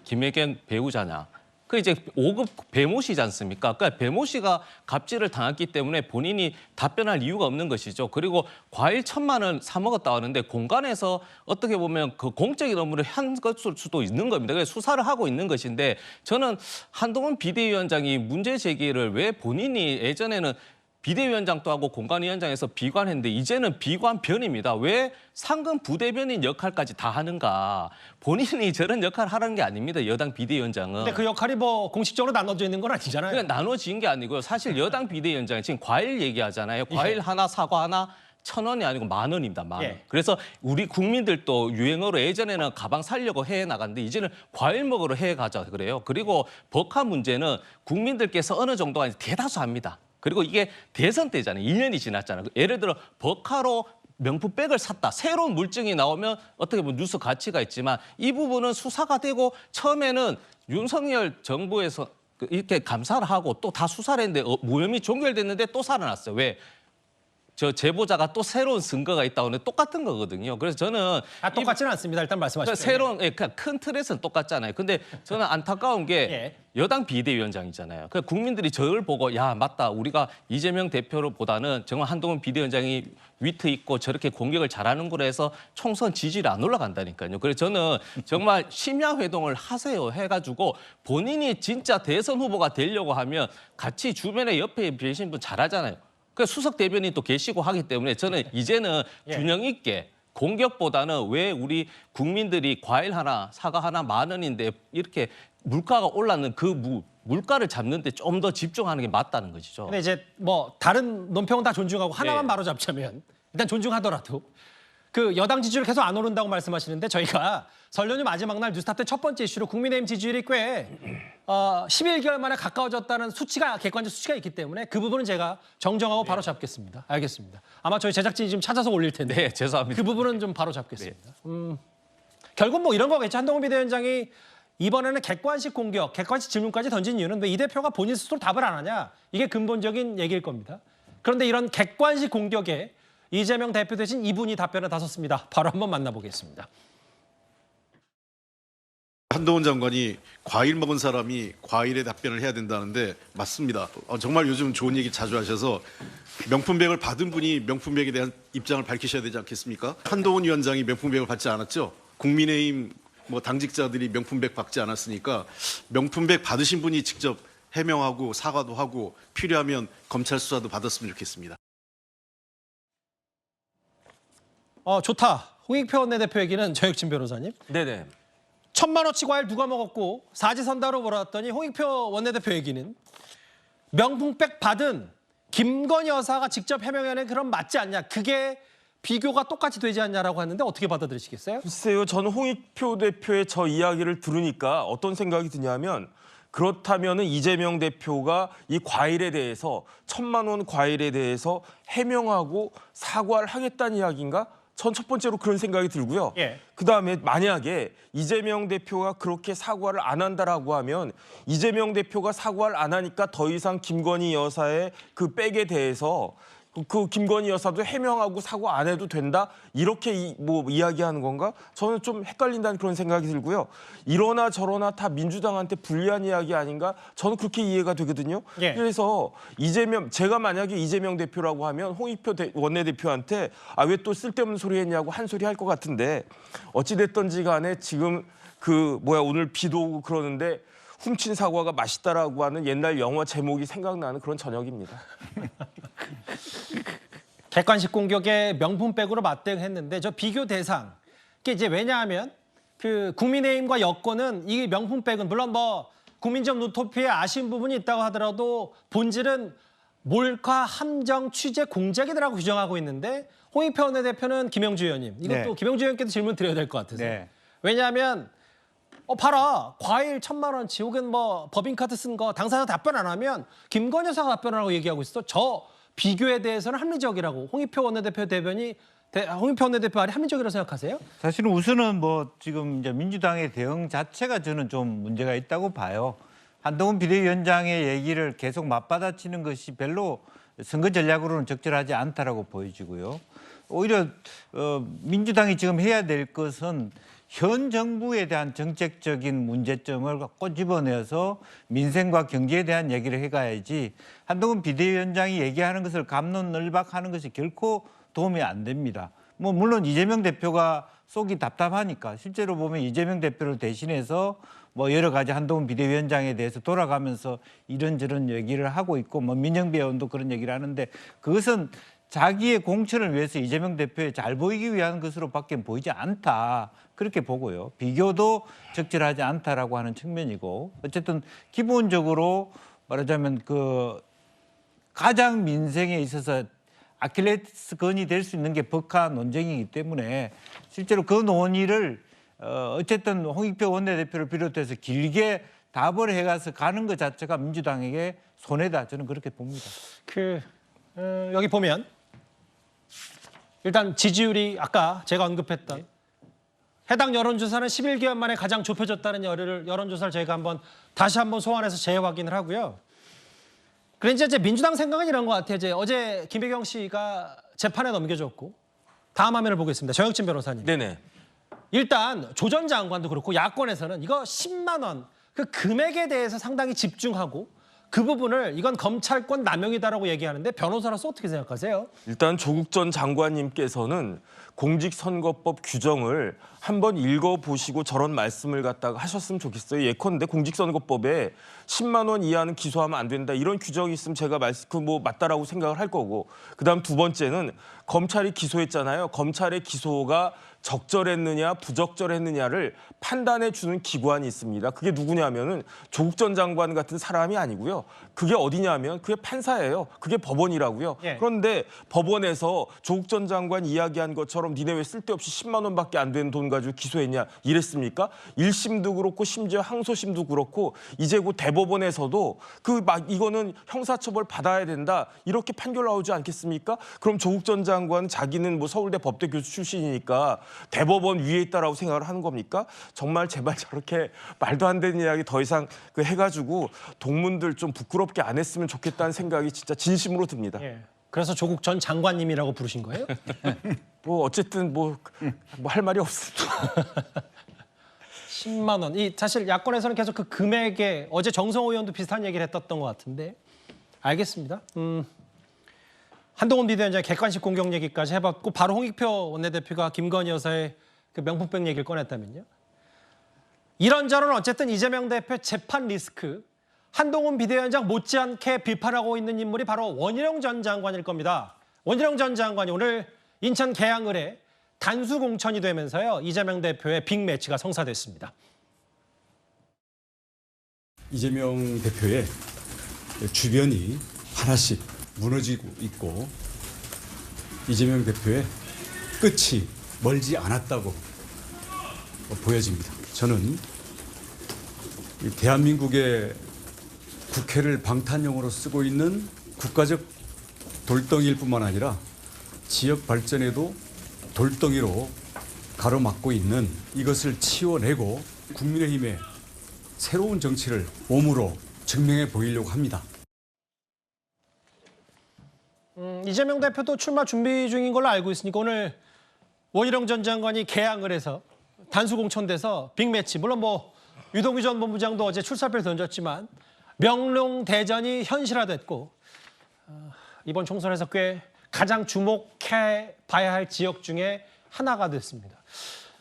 Speaker 11: 김혜경 배우자냐? 그 이제 5급 배모 씨지 않습니까? 그러니까 배모 씨가 갑질을 당했기 때문에 본인이 답변할 이유가 없는 것이죠. 그리고 과일 1,000만 원 사 먹었다고 하는데 공간에서 어떻게 보면 그 공적인 업무를 한 것일 수도 있는 겁니다. 그래서 수사를 하고 있는 것인데, 저는 한동훈 비대위원장이 문제 제기를 왜 본인이 예전에는 비대위원장도 하고 공관위원장에서 비관했는데 이제는 비관변입니다. 왜 상근 부대변인 역할까지 다 하는가? 본인이 저런 역할을 하라는 게 아닙니다. 여당 비대위원장은.
Speaker 1: 근데 그 역할이 뭐 공식적으로 나눠져 있는 건 아니잖아요.
Speaker 11: 그러니까 나눠진 게 아니고요. 사실 여당 비대위원장이 지금 과일 얘기하잖아요. 과일 하나, 사과 하나 1,000원이 아니고 10,000원입니다. 10,000원.
Speaker 1: 예.
Speaker 11: 그래서 우리 국민들도 유행어로 예전에는 가방 살려고 해외 나갔는데 이제는 과일 먹으러 해외 가자 그래요. 그리고 버카 문제는 국민들께서 어느 정도가 대다수 합니다. 그리고 이게 대선 때잖아요. 2년이 지났잖아요. 예를 들어 버카로 명품백을 샀다. 새로운 물증이 나오면 어떻게 보면 뉴스 가치가 있지만 이 부분은 수사가 되고, 처음에는 윤석열 정부에서 이렇게 감사를 하고 또 다 수사를 했는데 무혐의 종결됐는데 또 살아났어요. 왜? 저 제보자가 또 새로운 증거가 있다고 하는데 똑같은 거거든요. 그래서 저는
Speaker 1: 똑같지는 않습니다. 일단 말씀하시죠.
Speaker 11: 새로운 그냥 큰 틀에서는 똑같잖아요. 근데 저는 안타까운 게 여당 비대위원장이잖아요. 그러니까 국민들이 저를 보고 야 맞다, 우리가 이재명 대표보다는 정말 한동훈 비대위원장이 위트 있고 저렇게 공격을 잘하는 거로 해서 총선 지지율이 안 올라간다니까요. 그래서 저는 정말 심야 회동을 하세요 해가지고 본인이 진짜 대선 후보가 되려고 하면 같이 주변에 옆에 계신 분 잘하잖아요. 그 수석 대변인 또 계시고 하기 때문에 저는 이제는 균형 있게, 공격보다는 왜 우리 국민들이 과일 하나, 사과 하나 10,000원인데 이렇게 물가가 올랐는 그 물가를 잡는데 좀 더 집중하는 게 맞다는 것이죠.
Speaker 1: 근데 이제 뭐 다른 논평은 다 존중하고 하나만 바로 잡자면, 일단 존중하더라도 그 여당 지지율 계속 안 오른다고 말씀하시는데, 저희가 설 연휴 마지막 날 뉴스타트 첫 번째 이슈로 국민의힘 지지율이 꽤 11개월 만에 가까워졌다는 수치가, 객관적 수치가 있기 때문에 그 부분은 제가 정정하고 바로 잡겠습니다. 알겠습니다. 아마 저희 제작진이 지금 찾아서 올릴 텐데.
Speaker 11: 네, 죄송합니다.
Speaker 1: 그 부분은 좀 바로 잡겠습니다. 결국 뭐 이런 거겠죠. 한동훈 비대위원장이 이번에는 객관식 공격, 객관식 질문까지 던진 이유는 왜 이 대표가 본인 스스로 답을 안 하냐? 이게 근본적인 얘기일 겁니다. 그런데 이런 객관식 공격에 이재명 대표 대신 이분이 답변을 다섰습니다. 바로 한번 만나보겠습니다.
Speaker 5: 한동훈 장관이 과일 먹은 사람이 과일에 답변을 해야 된다는데 맞습니다. 정말 요즘 좋은 얘기 자주 하셔서 명품백을 받은 분이 명품백에 대한 입장을 밝히셔야 되지 않겠습니까? 한동훈 위원장이 명품백을 받지 않았죠. 국민의힘 당직자들이 명품백 받지 않았으니까 명품백 받으신 분이 직접 해명하고 사과도 하고 필요하면 검찰 수사도 받았으면 좋겠습니다.
Speaker 1: 좋다. 홍익표 원내대표 얘기는 정혁진 변호사님.
Speaker 4: 네네.
Speaker 1: 1,000만 원치 과일 누가 먹었고 사지선다로 몰아왔더니 홍익표 원내대표 얘기는 명품백 받은 김건희 여사가 직접 해명하는 그런 맞지 않냐. 그게 비교가 똑같이 되지 않냐라고 하는데 어떻게 받아들이시겠어요?
Speaker 4: 글쎄요. 저는 홍익표 대표의 저 이야기를 들으니까 어떤 생각이 드냐면 그렇다면 이재명 대표가 이 과일에 대해서 1,000만 원 과일에 대해서 해명하고 사과를 하겠다는 이야기인가? 전 첫 번째로 그런 생각이 들고요.
Speaker 1: 예.
Speaker 4: 그다음에 만약에 이재명 대표가 그렇게 사과를 안 한다라고 하면 이재명 대표가 사과를 안 하니까 더 이상 김건희 여사의 그 백에 대해서 그 김건희 여사도 해명하고 사과 안 해도 된다? 이렇게 이야기하는 건가? 저는 좀 헷갈린다는 그런 생각이 들고요. 이러나 저러나 다 민주당한테 불리한 이야기 아닌가? 저는 그렇게 이해가 되거든요.
Speaker 1: 예.
Speaker 4: 그래서 제가 만약에 이재명 대표라고 하면 홍익표 원내대표한테 왜 또 쓸데없는 소리 했냐고 한 소리 할 것 같은데 어찌됐든지 간에 지금 오늘 비도 오고 그러는데 훔친 사과가 맛있다라고 하는 옛날 영화 제목이 생각나는 그런 저녁입니다.
Speaker 1: 객관식 공격에 명품백으로 맞대응했는데 저 비교 대상. 이게 이제 왜냐하면 그 국민의힘과 여권은 이 명품백은 물론 뭐 국민적 노토피에 아쉬운 부분이 있다고 하더라도 본질은 몰카, 함정, 취재, 공작이라고 규정하고 있는데 홍익표 원내대표는 김영주 의원님. 이것도
Speaker 9: 네.
Speaker 1: 김영주 의원께도 질문 드려야 될 것 같아서.
Speaker 9: 네.
Speaker 1: 왜냐하면 봐라. 과일 1,000만 원치 혹은 뭐 법인카드 쓴 거 당사자 답변 안 하면 김건희 여사가 답변하라고 얘기하고 있어. 저 비교에 대해서는 합리적이라고. 홍익표 원내대표 말이 합리적이라고 생각하세요?
Speaker 9: 사실은 우선은 지금 이제 민주당의 대응 자체가 저는 좀 문제가 있다고 봐요. 한동훈 비대위원장의 얘기를 계속 맞받아치는 것이 별로 선거 전략으로는 적절하지 않다라고 보여지고요. 오히려 민주당이 지금 해야 될 것은 현 정부에 대한 정책적인 문제점을 꼬집어내서 민생과 경제에 대한 얘기를 해가야지 한동훈 비대위원장이 얘기하는 것을 갑론을박하는 것이 결코 도움이 안 됩니다. 물론 이재명 대표가 속이 답답하니까 실제로 보면 이재명 대표를 대신해서 여러 가지 한동훈 비대위원장에 대해서 돌아가면서 이런저런 얘기를 하고 있고 민영배 의원도 그런 얘기를 하는데 그것은 자기의 공천을 위해서 이재명 대표에 잘 보이기 위한 것으로밖에 보이지 않다. 그렇게 보고요. 비교도 적절하지 않다라고 하는 측면이고 어쨌든 기본적으로 말하자면 가장 민생에 있어서 아킬레스건이 될 수 있는 게 법화 논쟁이기 때문에 실제로 그 논의를 어쨌든 홍익표 원내대표를 비롯해서 길게 답을 해가서 가는 것 자체가 민주당에게 손해다. 저는 그렇게 봅니다.
Speaker 1: 여기 보면 일단 지지율이 아까 제가 언급했던 해당 여론조사는 11개월 만에 가장 좁혀졌다는 여론조사를 저희가 다시 한번 소환해서 재확인을 하고요. 그런데 이제 민주당 생각은 이런 것 같아요. 이제 어제 김배경 씨가 재판에 넘겨졌고 다음 화면을 보겠습니다. 정혁진 변호사님.
Speaker 4: 네네.
Speaker 1: 일단 조 전 장관도 그렇고 야권에서는 이거 10만 원 그 금액에 대해서 상당히 집중하고 그 부분을 이건 검찰권 남용이다라고 얘기하는데 변호사로서 어떻게 생각하세요?
Speaker 4: 일단 조국 전 장관님께서는 공직선거법 규정을 한번 읽어보시고 저런 말씀을 갖다가 하셨으면 좋겠어요. 예컨대 공직선거법에 10만 원 이하는 기소하면 안 된다. 이런 규정이 있으면 제가 맞다라고 생각을 할 거고. 그다음 두 번째는 검찰이 기소했잖아요. 검찰의 기소가 적절했느냐 부적절했느냐를 판단해 주는 기관이 있습니다. 그게 누구냐면은 조국 전 장관 같은 사람이 아니고요. 그게 어디냐면 그게 판사예요. 그게 법원이라고요.
Speaker 1: 예.
Speaker 4: 그런데 법원에서 조국 전 장관 이야기한 것처럼 니네 왜 쓸데없이 10만 원밖에 안 되는 돈 가지고 기소했냐 이랬습니까? 1심도 그렇고 심지어 항소심도 그렇고 이제 곧 대법원에서도 이거는 형사처벌 받아야 된다 이렇게 판결 나오지 않겠습니까? 그럼 조국 전 장관 자기는 서울대 법대 교수 출신이니까 대법원 위에 있다라고 생각을 하는 겁니까? 정말 제발 저렇게 말도 안 되는 이야기 더 이상 해가지고 동문들 좀 부끄럽게 안 했으면 좋겠다는 생각이 진짜 진심으로 듭니다.
Speaker 1: 예. 그래서 조국 전 장관님이라고 부르신 거예요?
Speaker 4: 어쨌든 할 말이 없습니다.
Speaker 1: 10만 원. 사실 야권에서는 계속 그 금액에 어제 정성호 의원도 비슷한 얘기를 했었던 것 같은데 알겠습니다. 한동훈 비대위원장의 객관식 공격 얘기까지 해봤고 바로 홍익표 원내대표가 김건희 여사의 그 명품백 얘기를 꺼냈다면요. 이런저런 어쨌든 이재명 대표 재판 리스크 한동훈 비대위원장 못지않게 비판하고 있는 인물이 바로 원희룡 전 장관일 겁니다. 원희룡 전 장관이 오늘 인천 계양을에 단수 공천이 되면서요. 이재명 대표의 빅매치가 성사됐습니다.
Speaker 6: 이재명 대표의 주변이 하나씩 무너지고 있고 이재명 대표의 끝이 멀지 않았다고 보여집니다. 저는 이 대한민국의 국회를 방탄용으로 쓰고 있는 국가적 돌덩이일 뿐만 아니라 지역 발전에도 돌덩이로 가로막고 있는 이것을 치워내고 국민의힘의 새로운 정치를 몸으로 증명해 보이려고 합니다.
Speaker 1: 이재명 대표도 출마 준비 중인 걸로 알고 있으니까 오늘 원희룡 전 장관이 개항을 해서 단수 공천돼서 빅매치, 물론 뭐 유동규 전 본부장도 어제 출사표를 던졌지만 명룡대전이 현실화됐고 이번 총선에서 꽤 가장 주목해 봐야 할 지역 중에 하나가 됐습니다.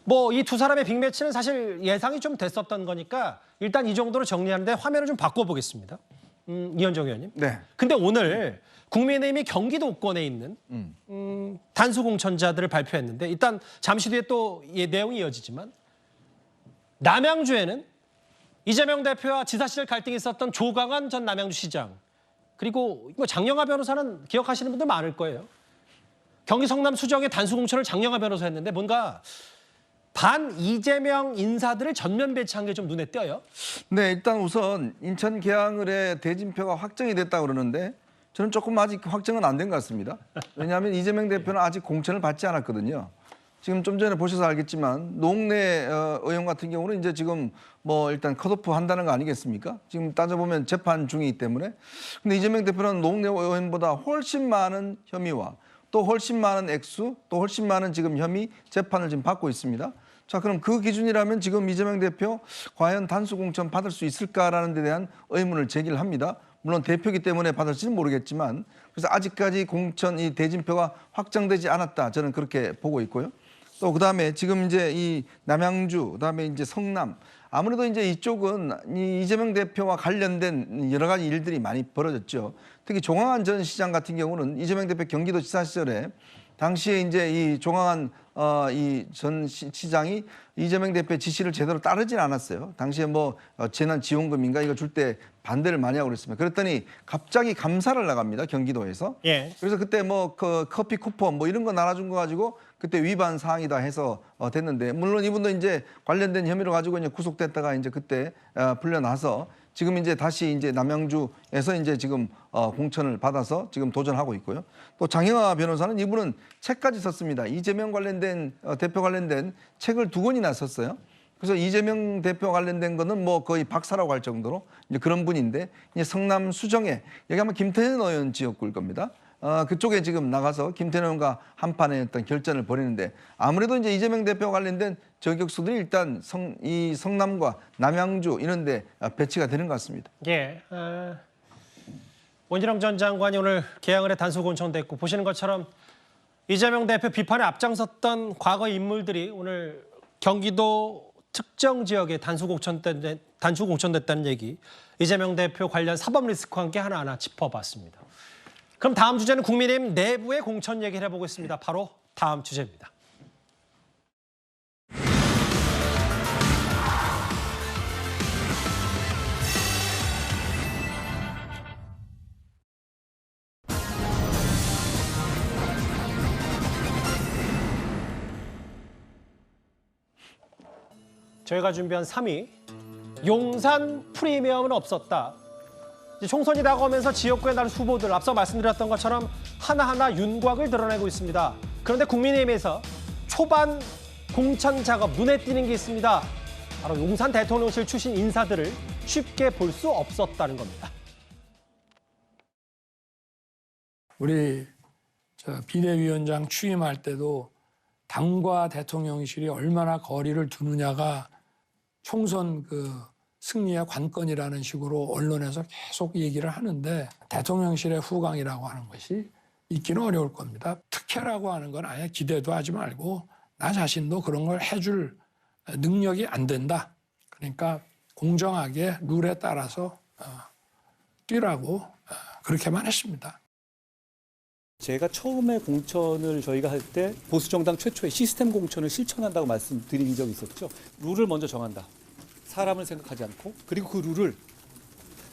Speaker 1: 뭐 이 두 사람의 빅매치는 사실 예상이 좀 됐었던 거니까 일단 이 정도로 정리하는데 화면을 좀 바꿔보겠습니다. 이현정 의원님.
Speaker 2: 네.
Speaker 1: 근데 오늘 국민의힘이 경기도권에 있는 단수 공천자들을 발표했는데 일단 잠시 뒤에 또 이 내용이 이어지지만 남양주에는 이재명 대표와 지사실 갈등이 있었던 조강한 전 남양주시장 그리고 장영하 변호사는 기억하시는 분들 많을 거예요. 경기 성남 수정의 단수 공천을 장영하 변호사 했는데 뭔가 반 이재명 인사들을 전면 배치한 게 좀 눈에 띄어요.
Speaker 2: 네, 일단 우선 인천 계양을의 대진표가 확정이 됐다고 그러는데 저는 조금 아직 확정은 안 된 것 같습니다. 왜냐하면 이재명 대표는 아직 공천을 받지 않았거든요. 지금 좀 전에 보셔서 알겠지만 노웅래 의원 같은 경우는 이제 지금 뭐 일단 컷오프 한다는 거 아니겠습니까? 지금 따져보면 재판 중이기 때문에. 근데 이재명 대표는 노웅래 의원보다 훨씬 많은 혐의와 또 훨씬 많은 액수, 또 훨씬 많은 지금 혐의 재판을 지금 받고 있습니다. 자, 그럼 그 기준이라면 지금 이재명 대표 과연 단수 공천 받을 수 있을까라는 데 대한 의문을 제기를 합니다. 물론 대표이기 때문에 받을지는 모르겠지만 그래서 아직까지 공천 이 대진표가 확정되지 않았다. 저는 그렇게 보고 있고요. 또 그다음에 지금 이제 이 남양주, 그다음에 이제 성남 아무래도 이제 이쪽은 이 이재명 대표와 관련된 여러 가지 일들이 많이 벌어졌죠. 특히 조광한 전 시장 같은 경우는 이재명 대표 경기도지사 시절에 당시에 이제 이 조광한 이 전 시장이 이재명 대표의 지시를 제대로 따르진 않았어요. 당시에 뭐 재난지원금인가 이거 줄 때 반대를 많이 하고 그랬습니다. 그랬더니 갑자기 감사를 나갑니다. 경기도에서.
Speaker 1: 예.
Speaker 2: 그래서 그때 뭐 그 커피 쿠폰 뭐 이런 거 나눠준 거 가지고 그때 위반 사항이다 해서 됐는데 물론 이분도 이제 관련된 혐의로 가지고 이제 구속됐다가 이제 그때 풀려나서 지금 이제 다시 이제 남양주에서 이제 지금 공천을 받아서 지금 도전하고 있고요. 또 장영하 변호사는 이분은 책까지 썼습니다. 이재명 관련된 대표 관련된 책을 2권이나 썼어요. 그래서 이재명 대표 관련된 거는 뭐 거의 박사라고 할 정도로 이제 그런 분인데 이제 성남 수정에 여기 아마 김태년 의원 지역구일 겁니다. 그쪽에 지금 나가서 김태년 의원과 한판의 어떤 결전을 벌이는데 아무래도 이제 이재명 대표 관련된 저격수들이 일단 이 성남과 남양주 이런 데 배치가 되는 것 같습니다.
Speaker 1: 예. 원희룡 전 장관이 오늘 계양을에 단수 공천됐고 보시는 것처럼 이재명 대표 비판에 앞장섰던 과거 인물들이 오늘 경기도 특정 지역에 단수 공천됐다는 얘기, 이재명 대표 관련 사법 리스크와 함께 하나하나 짚어봤습니다. 그럼 다음 주제는 국민의힘 내부의 공천 얘기를 해보겠습니다. 바로 다음 주제입니다. 저희가 준비한 3위, 용산 프리미엄은 없었다. 총선이 다가오면서 지역구에 나른 후보들 앞서 말씀드렸던 것처럼 하나하나 윤곽을 드러내고 있습니다. 그런데 국민의힘에서 초반 공천 작업 눈에 띄는 게 있습니다. 바로 용산 대통령실 출신 인사들을 쉽게 볼 수 없었다는 겁니다.
Speaker 8: 우리 비대위원장 취임할 때도 당과 대통령실이 얼마나 거리를 두느냐가 총선 승리의 관건이라는 식으로 언론에서 계속 얘기를 하는데 대통령실의 후광이라고 하는 것이 있기는 어려울 겁니다. 특혜라고 하는 건 아예 기대도 하지 말고 나 자신도 그런 걸 해줄 능력이 안 된다. 그러니까 공정하게 룰에 따라서 뛰라고 그렇게만 했습니다.
Speaker 10: 제가 처음에 공천을 저희가 할 때 보수 정당 최초의 시스템 공천을 실천한다고 말씀드린 적이 있었죠. 룰을 먼저 정한다. 사람을 생각하지 않고, 그리고 그 룰을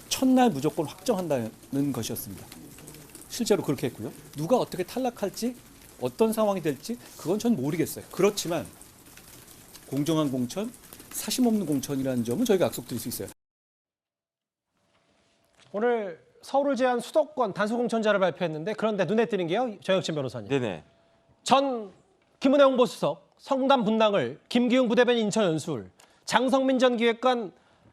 Speaker 10: 첫날 무조건 확정한다는 것이었습니다. 실제로 그렇게 했고요. 누가 어떻게 탈락할지, 어떤 상황이 될지 그건 전 모르겠어요. 그렇지만 공정한 공천, 사심 없는 공천이라는 점은 저희가 약속드릴 수 있어요.
Speaker 1: 오늘 서울을 제한 수도권 단수공천자를 발표했는데, 그런데 눈에 띄는 게요, 정혁진 변호사님.
Speaker 4: 네네.
Speaker 1: 전 김은혜 홍보수석, 성남 분당을, 김기웅 부대변인 인천 연수울, 장성민 전 기획관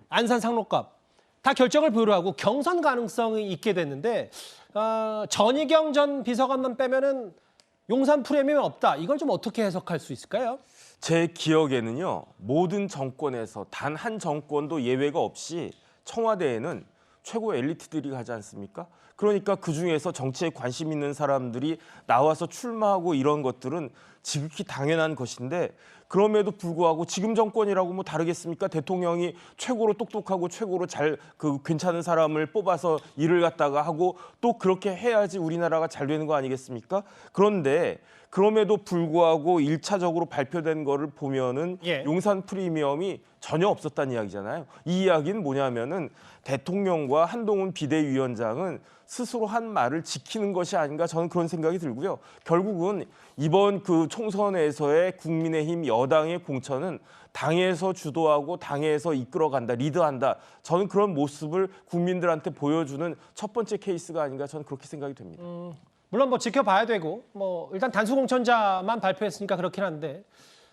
Speaker 1: 안산 상록갑 다 결정을 보류하고 경선 가능성이 있게 됐는데, 전희경 전 비서관만 빼면은 용산 프리미엄이 없다. 이걸 좀 어떻게 해석할 수 있을까요?
Speaker 4: 제 기억에는요, 모든 정권에서 단 한 정권도 예외가 없이 청와대에는 최고 엘리트들이 가지 않습니까? 그러니까 그중에서 정치에 관심 있는 사람들이 나와서 출마하고 이런 것들은 지극히 당연한 것인데, 그럼에도 불구하고 지금 정권이라고 뭐 다르겠습니까? 대통령이 최고로 똑똑하고 최고로 괜찮은 사람을 뽑아서 일을 갖다가 하고 또 그렇게 해야지 우리나라가 잘 되는 거 아니겠습니까? 그런데 그럼에도 불구하고 1차적으로 발표된 거를 보면은 용산 프리미엄이 전혀 없었다는 이야기잖아요. 이 이야기는 뭐냐면은 대통령과 한동훈 비대위원장은 스스로 한 말을 지키는 것이 아닌가, 저는 그런 생각이 들고요. 결국은 이번 그 총선에서의 국민의힘 여당의 공천은 당에서 주도하고 당에서 이끌어간다, 리드한다. 저는 그런 모습을 국민들한테 보여주는 첫 번째 케이스가 아닌가, 저는 그렇게 생각이 됩니다.
Speaker 1: 물론 뭐 지켜봐야 되고, 뭐 일단 단수공천자만 발표했으니까 그렇긴 한데,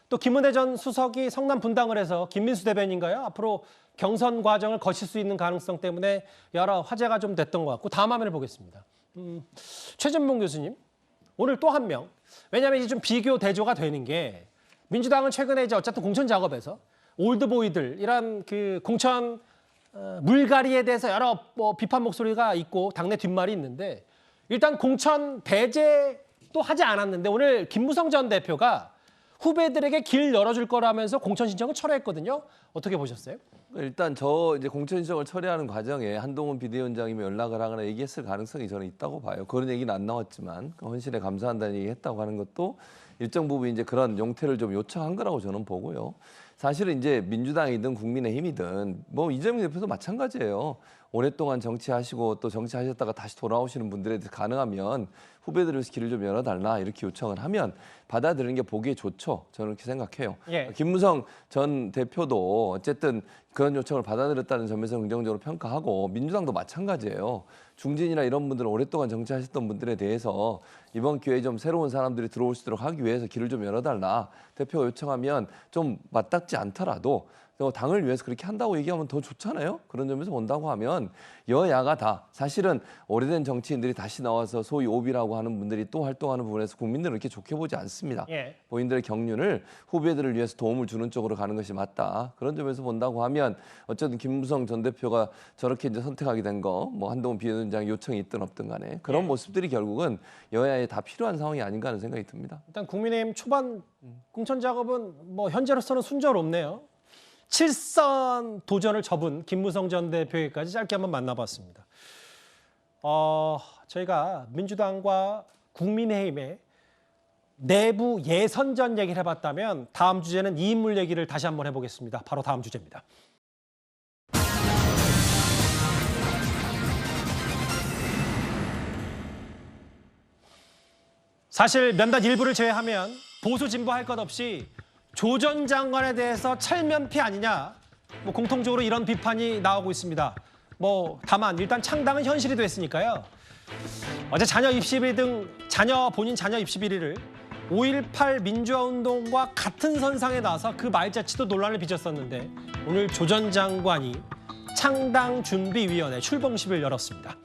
Speaker 1: 또 김은혜 전 수석이 성남 분당을 해서 김민수 대변인가요? 앞으로 경선 과정을 거칠 수 있는 가능성 때문에 여러 화제가 좀 됐던 것 같고, 다음 화면을 보겠습니다. 최진봉 교수님, 오늘 또 한 명. 왜냐하면 이제 좀 비교 대조가 되는 게, 민주당은 최근에 이제 어쨌든 공천 작업에서 올드보이들 이런 그 공천 물갈이에 대해서 여러 비판 목소리가 있고 당내 뒷말이 있는데, 일단 공천 배제도 하지 않았는데 오늘 김무성 전 대표가 후배들에게 길 열어줄 거라면서 공천 신청을 철회했거든요. 어떻게 보셨어요?
Speaker 13: 일단 저 이제 공천 신청을 처리하는 과정에 한동훈 비대위원장이면 연락을 하거나 얘기했을 가능성이 저는 있다고 봐요. 그런 얘기는 안 나왔지만 헌신에 감사한다는 얘기 했다고 하는 것도 일정 부분 이제 그런 용태를 좀 요청한 거라고 저는 보고요. 사실은 이제 민주당이든 국민의힘이든 뭐 이재명 대표도 마찬가지예요. 오랫동안 정치하시고 또 정치하셨다가 다시 돌아오시는 분들에 대해서 가능하면 후배들을 길을 좀 열어달라 이렇게 요청을 하면 받아들이는 게 보기에 좋죠. 저는 그렇게 생각해요. 김무성 전 대표도 어쨌든 그런 요청을 받아들였다는 점에서 긍정적으로 평가하고, 민주당도 마찬가지예요. 중진이나 이런 분들은 오랫동안 정치하셨던 분들에 대해서 이번 기회에 좀 새로운 사람들이 들어올 수 있도록 하기 위해서 길을 좀 열어달라. 대표가 요청하면 좀 맞닿지 않더라도 당을 위해서 그렇게 한다고 얘기하면 더 좋잖아요. 그런 점에서 본다고 하면 여야가 다 사실은 오래된 정치인들이 다시 나와서 소위 오비라고 하는 분들이 또 활동하는 부분에서 국민들은 그렇게 좋게 보지 않습니다. 본인들의 경륜을 후배들을 위해서 도움을 주는 쪽으로 가는 것이 맞다. 그런 점에서 본다고 하면 어쨌든 김무성 전 대표가 저렇게 이제 선택하게 된 거, 뭐 한동훈 비대위원장 요청이 있든 없든 간에 그런 모습들이 결국은 여야에 다 필요한 상황이 아닌가 하는 생각이 듭니다.
Speaker 1: 일단 국민의힘 초반 공천 작업은 뭐 현재로서는 순조롭네요. 7선 도전을 접은 김무성 전 대표에게까지 짧게 한번 만나봤습니다. 저희가 민주당과 국민의힘의 내부 예선전 얘기를 해봤다면, 다음 주제는 이 인물 얘기를 다시 한번 해보겠습니다. 바로 다음 주제입니다. 사실 몇몇 일부를 제외하면 보수 진보 할 것 없이 조 전 장관에 대해서 철면피 아니냐, 뭐 공통적으로 이런 비판이 나오고 있습니다. 뭐 다만 일단 창당은 현실이 됐으니까요. 어제 자녀 입시 비리 등 본인 자녀 입시 비리를 5.18 민주화운동과 같은 선상에 나서 그 말 자체도 논란을 빚었었는데, 오늘 조 전 장관이 창당준비위원회 출범식을 열었습니다.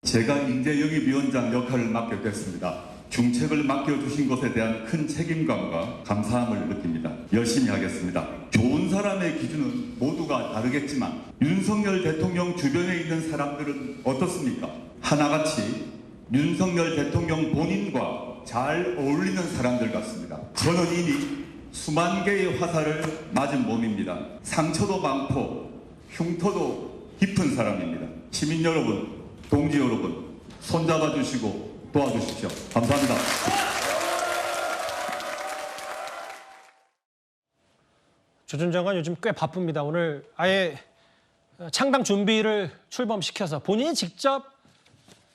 Speaker 23: 제가 인재영입위원장 역할을 맡게 됐습니다. 중책을 맡겨주신 것에 대한 큰 책임감과 감사함을 느낍니다. 열심히 하겠습니다. 좋은 사람의 기준은 모두가 다르겠지만 윤석열 대통령 주변에 있는 사람들은 어떻습니까? 하나같이 윤석열 대통령 본인과 잘 어울리는 사람들 같습니다. 저는 이미 수만 개의 화살을 맞은 몸입니다. 상처도 많고 흉터도 깊은 사람입니다. 시민 여러분, 동지 여러분, 손잡아 주시고 도와주십시오. 감사합니다.
Speaker 1: 조 전 장관 요즘 꽤 바쁩니다. 오늘 아예 창당 준비를 출범시켜서 본인이 직접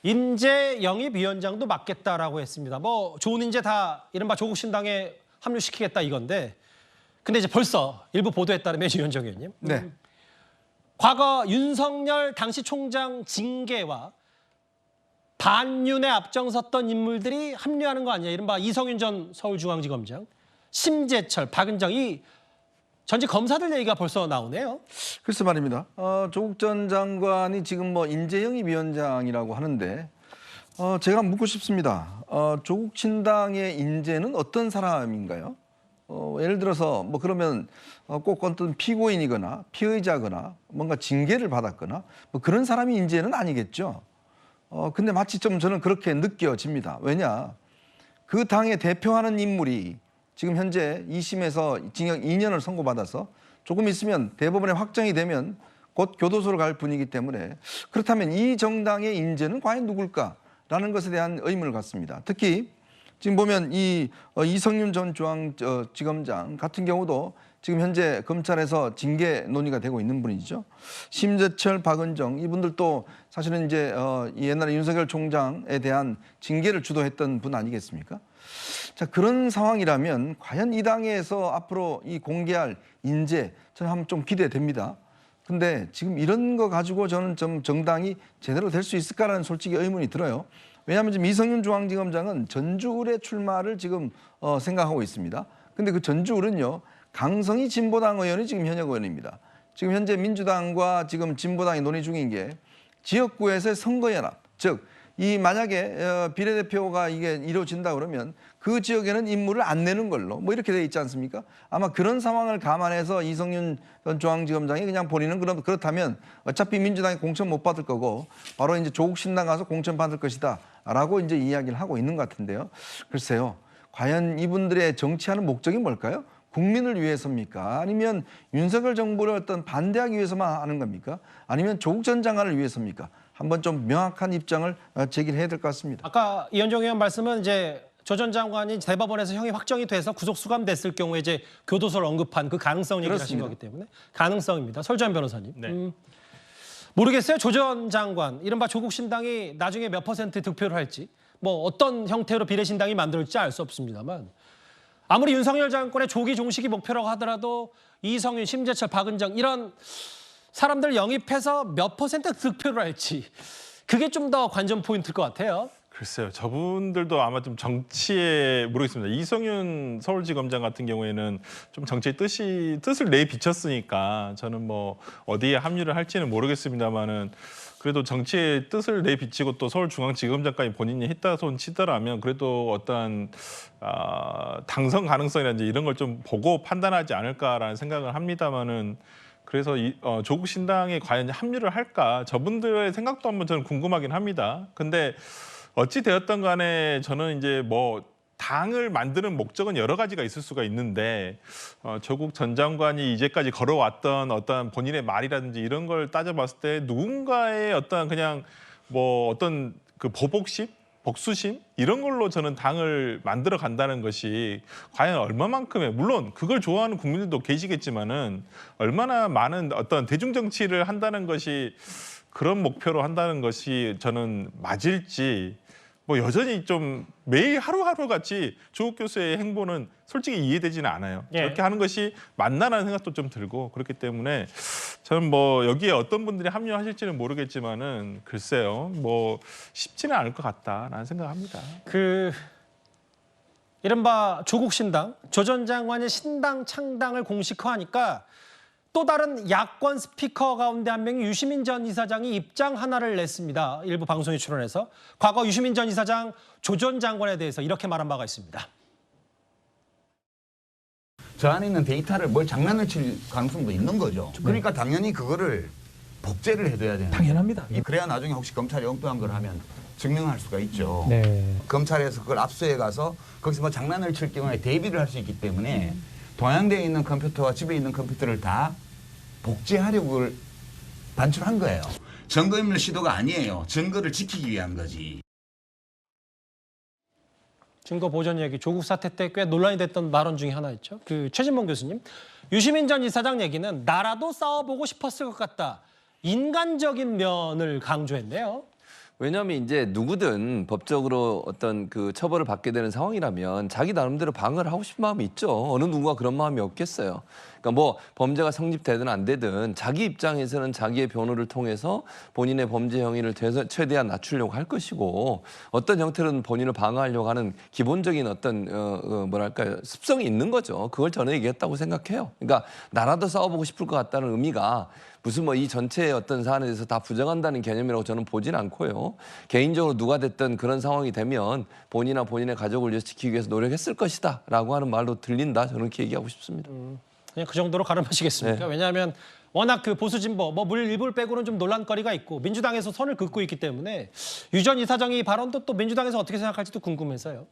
Speaker 1: 인재 영입위원장도 맡겠다라고 했습니다. 뭐 좋은 인재 다 이른바 조국 신당에 합류시키겠다 이건데, 근데 이제 벌써 일부 보도에 따르면 유현정 의원님,
Speaker 2: 네.
Speaker 1: 과거 윤석열 당시 총장 징계와 반윤에 앞장섰던 인물들이 합류하는 거 아니냐. 이른바 이성윤 전 서울중앙지검장, 심재철, 박은정, 이 전직 검사들 얘기가 벌써 나오네요.
Speaker 2: 글쎄 말입니다. 조국 전 장관이 지금 뭐 인재영입위원장이라고 하는데 제가 묻고 싶습니다. 조국 신당의 인재는 어떤 사람인가요? 예를 들어서 뭐 그러면 꼭 어떤 피고인이거나 피의자거나 뭔가 징계를 받았거나 뭐 그런 사람이 인재는 아니겠죠. 근데 마치 좀 저는 그렇게 느껴집니다. 왜냐? 그 당의 대표하는 인물이 지금 현재 2심에서 징역 2년을 선고받아서 조금 있으면 대법원에 확정이 되면 곧 교도소로 갈 분이기 때문에, 그렇다면 이 정당의 인재는 과연 누굴까라는 것에 대한 의문을 갖습니다. 특히 지금 보면 이 이성윤 전 중앙지검장 같은 경우도 지금 현재 검찰에서 징계 논의가 되고 있는 분이죠. 심재철, 박은정 이분들도 사실은 이제 옛날에 윤석열 총장에 대한 징계를 주도했던 분 아니겠습니까? 자, 그런 상황이라면 과연 이 당에서 앞으로 이 공개할 인재, 저는 한번 좀 기대됩니다. 근데 지금 이런 거 가지고 저는 좀 정당이 제대로 될 수 있을까라는 솔직히 의문이 들어요. 왜냐하면 지금 이성윤 중앙지검장은 전주울의 출마를 지금 생각하고 있습니다. 근데 그 전주울은요, 강성희 진보당 의원이 지금 현역 의원입니다. 지금 현재 민주당과 지금 진보당이 논의 중인 게 지역구에서의 선거연합, 즉 이 만약에 비례대표가 이게 이루어진다 그러면 그 지역에는 인물을 안 내는 걸로 뭐 이렇게 돼 있지 않습니까? 아마 그런 상황을 감안해서 이성윤 전 중앙지검장이 그냥 본인은 그렇다면 어차피 민주당이 공천 못 받을 거고 바로 이제 조국 신당 가서 공천 받을 것이다라고 이제 이야기를 하고 있는 것 같은데요. 글쎄요, 과연 이분들의 정치하는 목적이 뭘까요? 국민을 위해서입니까? 아니면 윤석열 정부를 어떤 반대하기 위해서만 하는 겁니까? 아니면 조국 전 장관을 위해서입니까? 한번 좀 명확한 입장을 제기를 해야 될 것 같습니다.
Speaker 1: 아까 이현정 의원 말씀은 이제 조 전 장관이 대법원에서 형이 확정이 돼서 구속 수감됐을 경우에 이제 교도소를 언급한 그 가능성 얘기를 하신 거기 때문에 가능성입니다. 설주한 변호사님.
Speaker 14: 네.
Speaker 1: 모르겠어요. 조 전 장관, 이른바 조국 신당이 나중에 몇 퍼센트 득표를 할지, 뭐 어떤 형태로 비례신당이 만들어질지 알 수 없습니다만, 아무리 윤석열 장관의 조기 종식이 목표라고 하더라도 이성윤, 심재철, 박은정 이런 사람들 영입해서 몇 퍼센트 득표를 할지, 그게 좀 더 관전 포인트일 것 같아요.
Speaker 14: 글쎄요. 저분들도 아마 좀 정치에 모르겠습니다. 이성윤 서울지검장 같은 경우에는 좀 정치의 뜻을 내비쳤으니까 저는 뭐 어디에 합류를 할지는 모르겠습니다만은, 그래도 정치의 뜻을 내비치고 또 서울중앙지검장까지 본인이 했다 손 치더라면 그래도 어떤 당선 가능성이라든지 이런 걸 좀 보고 판단하지 않을까라는 생각을 합니다만은, 그래서 조국 신당에 과연 합류를 할까, 저분들의 생각도 한번 저는 궁금하긴 합니다. 근데 어찌 되었던 간에 저는 이제 뭐 당을 만드는 목적은 여러 가지가 있을 수가 있는데, 조국 전 장관이 이제까지 걸어왔던 어떤 본인의 말이라든지 이런 걸 따져봤을 때 누군가의 어떤 그냥 뭐 어떤 그 보복심, 복수심 이런 걸로 저는 당을 만들어 간다는 것이 과연 얼마만큼의, 물론 그걸 좋아하는 국민들도 계시겠지만은 얼마나 많은 어떤 대중 정치를 한다는 것이, 그런 목표로 한다는 것이 저는 맞을지, 뭐 여전히 좀 매일 하루하루 같이 조국 교수의 행보는 솔직히 이해되지는 않아요.
Speaker 1: 예.
Speaker 14: 저렇게 하는 것이 맞나라는 생각도 좀 들고, 그렇기 때문에 저는 뭐 여기에 어떤 분들이 합류하실지는 모르겠지만은 글쎄요, 뭐 쉽지는 않을 것 같다라는 생각합니다.
Speaker 1: 이른바 조국 신당, 조 전 장관의 신당 창당을 공식화하니까 또 다른 야권 스피커 가운데 한 명이 유시민 전 이사장이 입장 하나를 냈습니다. 일부 방송에 출연해서 과거 유시민 전 이사장, 조 전 장관에 대해서 이렇게 말한 바가 있습니다.
Speaker 15: 저 안에 있는 데이터를 뭘 장난을 칠 가능성도 있는 거죠. 그러니까 당연히 그거를 복제를 해둬야 되는.
Speaker 8: 당연합니다.
Speaker 15: 그래야 나중에 혹시 검찰이 엉뚱한 걸 하면 증명할 수가 있죠.
Speaker 8: 네.
Speaker 15: 검찰에서 그걸 압수해 가서 거기서 뭐 장난을 칠 경우에 대비를 할 수 있기 때문에 동양대에 있는 컴퓨터와 집에 있는 컴퓨터를 다 복제하려고 반출한 거예요. 증거인멸 시도가 아니에요. 증거를 지키기 위한 거지.
Speaker 1: 증거 보전 얘기 조국 사태 때 꽤 논란이 됐던 발언 중에 하나였죠. 그 최진봉 교수님, 유시민 전 이사장 얘기는 나라도 싸워보고 싶었을 것 같다. 인간적인 면을 강조했네요.
Speaker 13: 왜냐하면 이제 누구든 법적으로 어떤 그 처벌을 받게 되는 상황이라면 자기 나름대로 방어를 하고 싶은 마음이 있죠. 어느 누구가 그런 마음이 없겠어요. 그러니까 뭐 범죄가 성립되든 안 되든 자기 입장에서는 자기의 변호를 통해서 본인의 범죄 행위를 최대한 낮추려고 할 것이고 어떤 형태로든 본인을 방어하려고 하는 기본적인 어떤 뭐랄까요 습성이 있는 거죠. 그걸 저는 얘기했다고 생각해요. 그러니까 나라도 싸워보고 싶을 것 같다는 의미가 무슨 뭐 이 전체의 어떤 사안에 대해서 다 부정한다는 개념이라고 저는 보진 않고요. 개인적으로 누가 됐든 그런 상황이 되면 본인이나 본인의 가족을 위해서 지키기 위해서 노력했을 것이다 라고 하는 말로 들린다. 저는 그렇게 얘기하고 싶습니다.
Speaker 1: 그냥 그 정도로 가름하시겠습니까?
Speaker 13: 네.
Speaker 1: 왜냐하면 워낙 그 보수 진보, 뭐 물 일부를 빼고는 좀 논란거리가 있고 민주당에서 선을 긋고 있기 때문에 유 전 이사장이 발언도 또 민주당에서 어떻게 생각할지도 궁금해서요.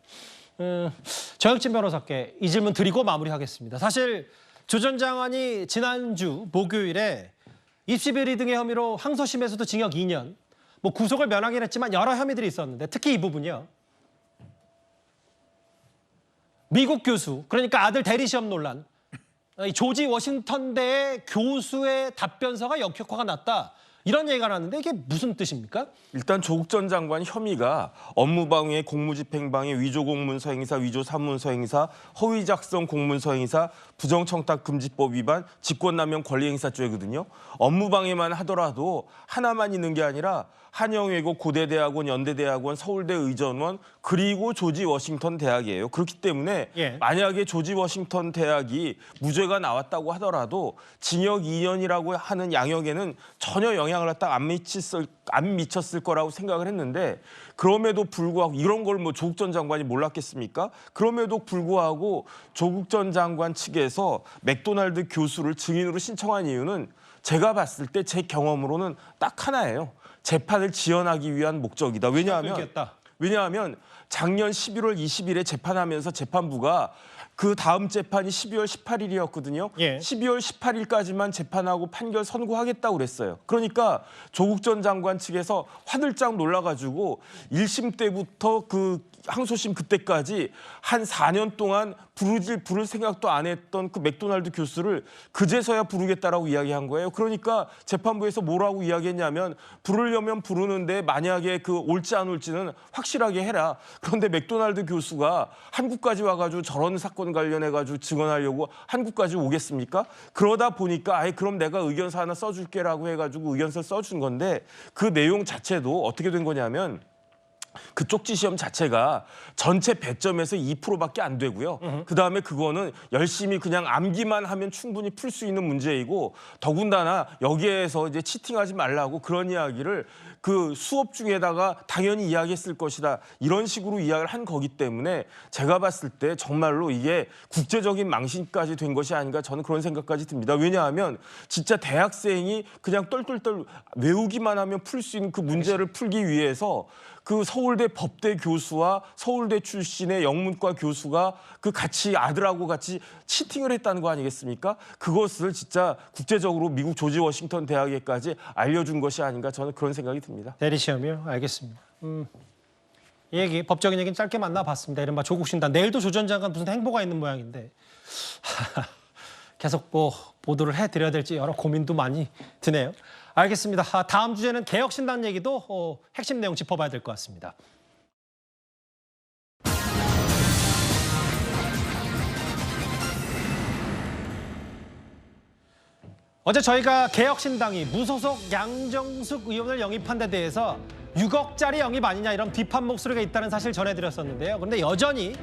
Speaker 1: 정혁진 변호사께 이 질문 드리고 마무리하겠습니다. 사실 조 전 장관이 지난주 목요일에 입시 비리 등의 혐의로 항소심에서도 징역 2년, 뭐 구속을 면하긴 했지만 여러 혐의들이 있었는데 특히 이 부분이요. 미국 교수, 그러니까 아들 대리시험 논란, 이 조지 워싱턴대의 교수의 답변서가 역효과가 났다. 이런 얘기가 나왔는데 이게 무슨 뜻입니까?
Speaker 4: 일단 조국 전 장관 혐의가 업무방해, 공무집행방해, 위조공문서 행사, 위조사문서 행사, 허위작성 공문서 행사, 부정청탁금지법 위반, 직권남용 권리행사죄거든요. 업무방해만 하더라도 하나만 있는 게 아니라 한영외고, 고대대학원, 연대대학원, 서울대 의전원 그리고 조지 워싱턴 대학이에요. 그렇기 때문에 만약에 조지 워싱턴 대학이 무죄가 나왔다고 하더라도 징역 2년이라고 하는 양형에는 전혀 영향을 갖다 안 미쳤을 거라고 생각을 했는데 그럼에도 불구하고 이런 걸 뭐 조국 전 장관이 몰랐겠습니까? 그럼에도 불구하고 조국 전 장관 측에서 맥도날드 교수를 증인으로 신청한 이유는 제가 봤을 때 제 경험으로는 딱 하나예요. 재판을 지연하기 위한 목적이다. 왜냐하면 작년 11월 20일에 재판하면서 재판부가 그 다음 재판이 12월 18일이었거든요. 12월 18일까지만 재판하고 판결 선고하겠다고 그랬어요. 그러니까 조국 전 장관 측에서 화들짝 놀라가지고 1심 때부터 그 항소심 그때까지 한 4년 동안 부를 생각도 안 했던 그 맥도날드 교수를 그제서야 부르겠다라고 이야기한 거예요. 그러니까 재판부에서 뭐라고 이야기했냐면 부르려면 부르는데 만약에 그 올지 안 올지는 확실하게 해라. 그런데 맥도날드 교수가 한국까지 와가지고 저런 사건 관련해가지고 증언하려고 한국까지 오겠습니까? 그러다 보니까 아예 그럼 내가 의견서 하나 써줄게라고 해가지고 의견서 써준 건데 그 내용 자체도 어떻게 된 거냐면 그 쪽지 시험 자체가 전체 배점에서 2%밖에 안 되고요. 그다음에 그거는 열심히 그냥 암기만 하면 충분히 풀 수 있는 문제이고 더군다나 여기에서 이제 치팅하지 말라고 그런 이야기를 그 수업 중에다가 당연히 이야기했을 것이다. 이런 식으로 이야기를 한 거기 때문에 제가 봤을 때 정말로 이게 국제적인 망신까지 된 것이 아닌가 저는 그런 생각까지 듭니다. 왜냐하면 진짜 대학생이 그냥 똘똘똘 외우기만 하면 풀 수 있는 그 문제를 풀기 위해서 그 서울대 법대 교수와 서울대 출신의 영문과 교수가 그 같이 아들하고 같이 치팅을 했다는 거 아니겠습니까? 그것을 진짜 국제적으로 미국 조지 워싱턴 대학에까지 알려준 것이 아닌가 저는 그런 생각이 듭니다.
Speaker 1: 대리시험이요? 알겠습니다. 이 얘기, 법적인 얘기는 짧게 만나봤습니다. 이른바 조국 신단. 내일도 조 전 장관 무슨 행보가 있는 모양인데 계속 뭐 보도를 해드려야 될지 여러 고민도 많이 드네요. 알겠습니다. 다음 주제는 개혁신당 얘기도 핵심 내용 짚어봐야 될 것 같습니다. 어제 저희가 개혁신당이 무소속 양정숙 의원을 영입한 데 대해서 6억짜리 영입 아니냐 이런 비판 목소리가 있다는 사실 전해드렸었는데요. 그런데 여전히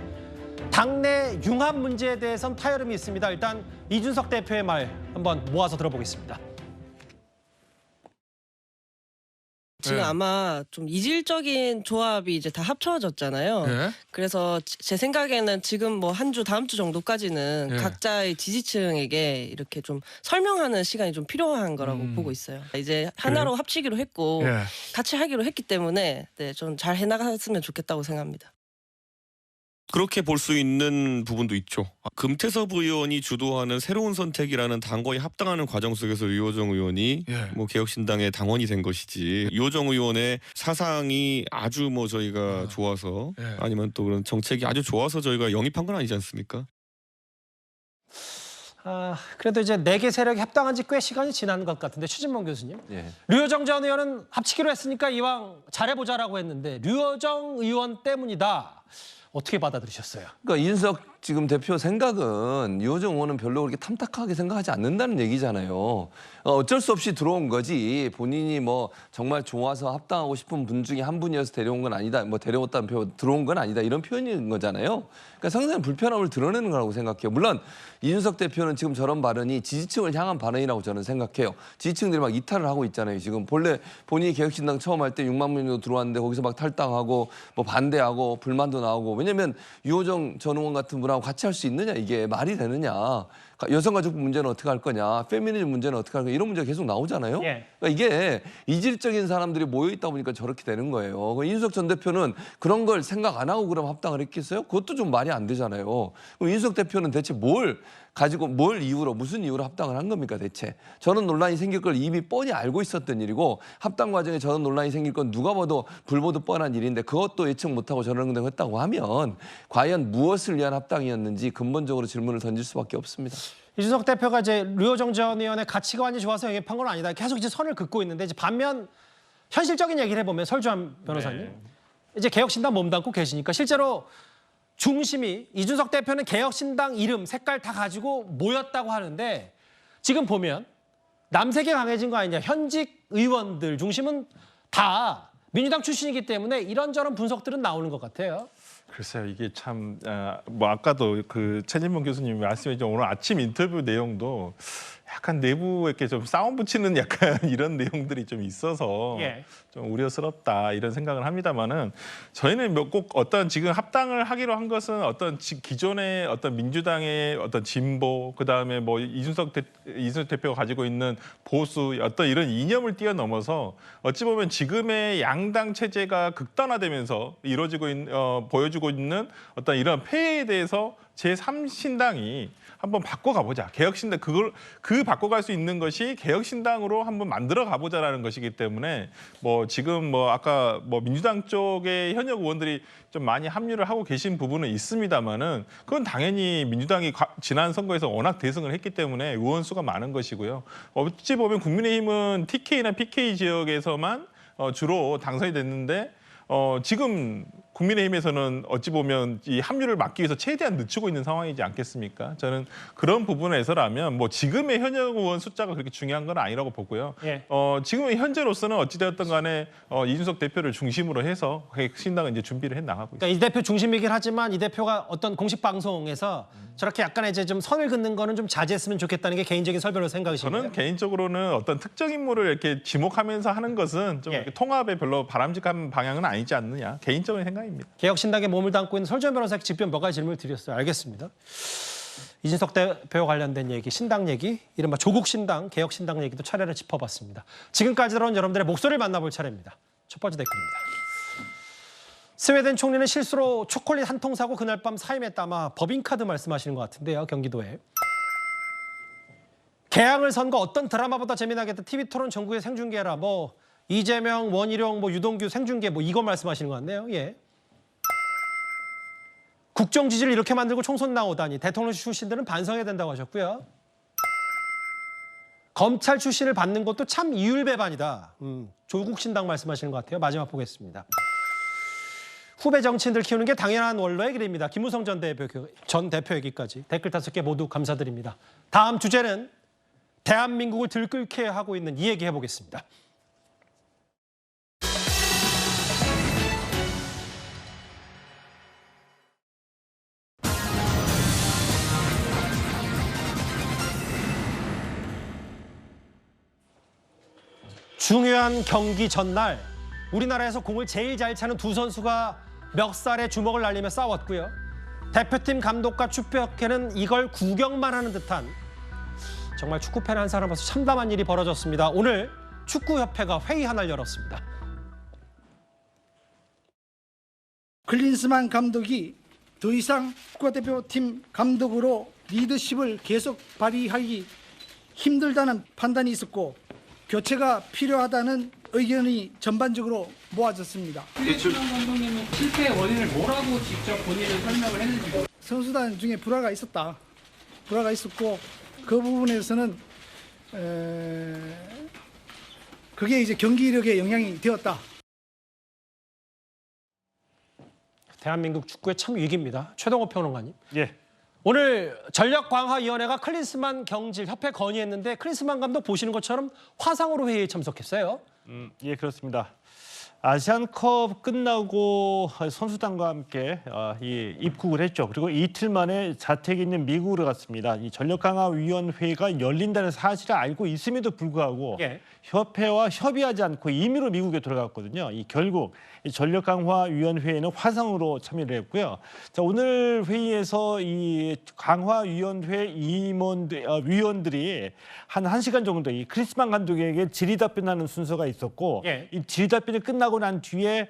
Speaker 1: 당내 융합 문제에 대해선 타협이 있습니다. 일단 이준석 대표의 말 한번 모아서 들어보겠습니다.
Speaker 16: 지금 아마 좀 이질적인 조합이 이제 다 합쳐졌잖아요. 그래서 제 생각에는 지금 뭐 한 주, 다음 주 정도까지는 각자의 지지층에게 이렇게 좀 설명하는 시간이 좀 필요한 거라고 보고 있어요. 이제 하나로 합치기로 했고 같이 하기로 했기 때문에 좀 잘 해나갔으면 좋겠다고 생각합니다.
Speaker 18: 그렇게 볼 수 있는 부분도 있죠. 금태섭 의원이 주도하는 새로운 선택이라는 당과에 합당하는 과정 속에서 유호정 의원이 뭐 개혁신당의 당원이 된 것이지 유호정 의원의 사상이 아주 뭐 저희가 좋아서 아니면 또 그런 정책이 아주 좋아서 저희가 영입한 건 아니지 않습니까?
Speaker 1: 그래도 이제 4개 세력이 합당한 지 꽤 시간이 지난 것 같은데 추진범 교수님.
Speaker 13: 예.
Speaker 1: 류호정 전 의원은 합치기로 했으니까 이왕 잘해보자라고 했는데 류호정 의원 때문이다. 어떻게 받아들이셨어요?
Speaker 13: 그러니까 이준석 지금 대표 생각은 유호정 의원은 별로 그렇게 탐탁하게 생각하지 않는다는 얘기잖아요. 어쩔 수 없이 들어온 거지 본인이 뭐 정말 좋아서 합당하고 싶은 분 중에 한 분이어서 데려온 건 아니다. 뭐 데려왔다는 표현, 들어온 건 아니다. 이런 표현인 거잖아요. 그러니까 상당히 불편함을 드러내는 거라고 생각해요. 물론 이준석 대표는 지금 저런 발언이 지지층을 향한 발언이라고 저는 생각해요. 지지층들이 막 이탈을 하고 있잖아요. 지금 본래 본인이 개혁신당 처음 할 때 6만 명도 들어왔는데 거기서 막 탈당하고 뭐 반대하고 불만도 나오고 왜냐면 유호정 전 의원 같은 분하고 같이 할 수 있느냐 이게 말이 되느냐. 여성가족부 문제는 어떻게 할 거냐. 페미니즘 문제는 어떻게 할 거냐. 이런 문제가 계속 나오잖아요. 그러니까 이게 이질적인 사람들이 모여있다 보니까 저렇게 되는 거예요. 이준석 전 대표는 그런 걸 생각 안 하고 그럼 합당을 했겠어요? 그것도 좀 말이 안 되잖아요. 그럼 이준석 대표는 대체 뭘 이유로 무슨 이유로 합당을 한 겁니까 대체? 저런 논란이 생길 걸 이미 뻔히 알고 있었던 일이고 합당 과정에 저런 논란이 생길 건 누가 봐도 불보듯 뻔한 일인데 그것도 예측 못하고 저런 걸 했다고 하면 과연 무엇을 위한 합당이었는지 근본적으로 질문을 던질 수밖에 없습니다.
Speaker 1: 이준석 대표가 이제 류호정 전 의원의 가치관이 좋아서 영입한 건 아니다. 계속 이제 선을 긋고 있는데 이제 반면 현실적인 얘기를 해보면 설주환 변호사님 이제 개혁신당 몸담고 계시니까 실제로 중심이 이준석 대표는 개혁신당 이름, 색깔 다 가지고 모였다고 하는데 지금 보면 남색이 강해진 거 아니냐. 현직 의원들 중심은 다 민주당 출신이기 때문에 이런저런 분석들은 나오는 것 같아요.
Speaker 14: 글쎄요, 이게 참 뭐 아까도 그 최진봉 교수님이 말씀해 주신 오늘 아침 인터뷰 내용도 약간 내부에 이렇게 좀 싸움 붙이는 약간 이런 내용들이 좀 있어서 좀 우려스럽다 이런 생각을 합니다만은 저희는 뭐 꼭 어떤 지금 합당을 하기로 한 것은 어떤 기존의 어떤 민주당의 어떤 진보 그다음에 뭐 이준석 대표가 가지고 있는 보수 어떤 이런 이념을 뛰어넘어서 어찌 보면 지금의 양당 체제가 극단화되면서 보여주고 있는 어떤 이런 폐해에 대해서 제3신당이 한번 바꿔가보자. 개혁신당 그 바꿔갈 수 있는 것이 개혁신당으로 한번 만들어 가보자라는 것이기 때문에 뭐 지금 뭐 아까 뭐 민주당 쪽의 현역 의원들이 좀 많이 합류를 하고 계신 부분은 있습니다만은 그건 당연히 민주당이 지난 선거에서 워낙 대승을 했기 때문에 의원 수가 많은 것이고요. 어찌 보면 국민의힘은 TK나 PK 지역에서만 주로 당선이 됐는데 지금 국민의힘에서는 어찌 보면 이 합류를 막기 위해서 최대한 늦추고 있는 상황이지 않겠습니까? 저는 그런 부분에서라면 뭐 지금의 현역 의원 숫자가 그렇게 중요한 건 아니라고 보고요. 지금 현재로서는 어찌되었든 간에 이준석 대표를 중심으로 해서 신당은 이제 준비를 해 나가고 있습니다.
Speaker 1: 그러니까 이 대표 중심이긴 하지만 이 대표가 어떤 공식 방송에서 저렇게 약간의 이제 좀 선을 긋는 거는 좀 자제했으면 좋겠다는 게 개인적인 설변호 생각이신가요?
Speaker 14: 저는 개인적으로는 어떤 특정 인물을 이렇게 지목하면서 하는 것은 좀 이렇게 통합에 별로 바람직한 방향은 아니지 않느냐. 개인적인 생각입니다.
Speaker 1: 개혁신당에 몸을 담고 있는 설주환 변호사에게 직접 몇 가지 질문을 드렸어요. 알겠습니다. 이준석 대표와 관련된 얘기, 신당 얘기, 이른바 조국신당, 개혁신당 얘기도 차례를 짚어봤습니다. 지금까지 들어온 여러분들의 목소리를 만나볼 차례입니다. 첫 번째 댓글입니다. 스웨덴 총리는 실수로 초콜릿 한 통 사고 그날 밤 사임했다. 아마 법인카드 말씀하시는 것 같은데요. 경기도에. 개항을 선거 어떤 드라마보다 재미나겠다. TV토론 전국에 생중계라. 뭐 이재명, 원희룡, 뭐 유동규 생중계 뭐 이거 말씀하시는 것 같네요. 국정 지지를 이렇게 만들고 총선 나오다니 대통령 출신들은 반성해야 된다고 하셨고요. 검찰 출신을 받는 것도 참 이율배반이다. 조국신당 말씀하시는 것 같아요. 마지막 보겠습니다. 후배 정치인들 키우는 게 당연한 원로의 길입니다. 김무성 전 대표 얘기까지 댓글 5개 모두 감사드립니다. 다음 주제는 대한민국을 들끓게 하고 있는 이 얘기 해보겠습니다. 중요한 경기 전날 우리나라에서 공을 제일 잘 차는 두 선수가 멱살에 주먹을 날리며 싸웠고요. 대표팀 감독과 축구협회는 이걸 구경만 하는 듯한 정말 축구팬 한 사람으로서 참담한 일이 벌어졌습니다. 오늘 축구협회가 회의 하나를 열었습니다.
Speaker 19: 클린스만 감독이 더 이상 국가대표팀 감독으로 리더십을 계속 발휘하기 힘들다는 판단이 있었고 교체가 필요하다는 의견이 전반적으로 모아졌습니다.
Speaker 22: 클린스만 감독님은 실패의 원인을 뭐라고 직접 본인은 설명을 했는지.
Speaker 19: 선수단 중에 불화가 있었고 그 부분에서는 그게 이제 경기력에 영향이 되었다.
Speaker 1: 대한민국 축구의 참 위기입니다. 최동호 평론가님.
Speaker 9: 예.
Speaker 1: 오늘 전력강화위원회가 클린스만 경질 협회 건의했는데 클린스만 감독 보시는 것처럼 화상으로 회의에 참석했어요.
Speaker 9: 예, 그렇습니다. 아시안컵 끝나고 선수단과 함께 입국을 했죠. 그리고 이틀 만에 자택에 있는 미국으로 갔습니다. 이 전력강화위원회가 열린다는 사실을 알고 있음에도 불구하고
Speaker 1: 예.
Speaker 9: 협회와 협의하지 않고 임의로 미국에 들어갔거든요. 결국 이 전력강화위원회에는 화상으로 참여를 했고요. 자, 오늘 회의에서 이 강화위원회 위원들이 한 1시간 정도 이 클린스만 감독에게 질의답변하는 순서가 있었고
Speaker 1: 예.
Speaker 9: 이 질의답변이 끝나고 난 뒤에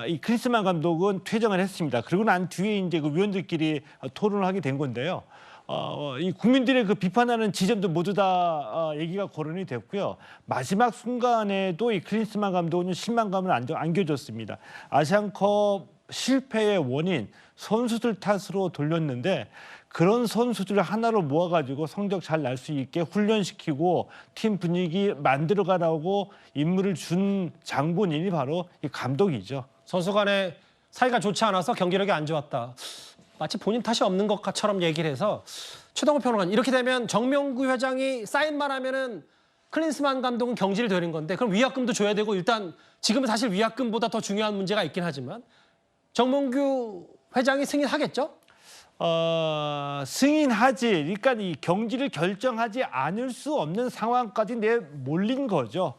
Speaker 9: 이 클린스만 감독은 퇴장을 했습니다. 그리고 난 뒤에 이제 그 위원들끼리 토론을 하게 된 건데요. 이 국민들의 그 비판하는 지점도 모두 다 얘기가 거론이 됐고요. 마지막 순간에도 이 클린스만 감독은 실망감을 안겨줬습니다. 아시안컵 실패의 원인 선수들 탓으로 돌렸는데 그런 선수들을 하나로 모아가지고 성적 잘 날 수 있게 훈련시키고 팀 분위기 만들어가라고 임무를 준 장본인이 바로 이 감독이죠.
Speaker 1: 선수 간에 사이가 좋지 않아서 경기력이 안 좋았다. 마치 본인 탓이 없는 것처럼 얘기를 해서 최동호 평론가님 이렇게 되면 정명구 회장이 사인만 하면은 클린스만 감독은 경질이 되는 건데 그럼 위약금도 줘야 되고 일단 지금은 사실 위약금보다 더 중요한 문제가 있긴 하지만 정명구 회장이 승인하겠죠?
Speaker 9: 승인하지. 그러니까 이 경기를 결정하지 않을 수 없는 상황까지 내몰린 거죠.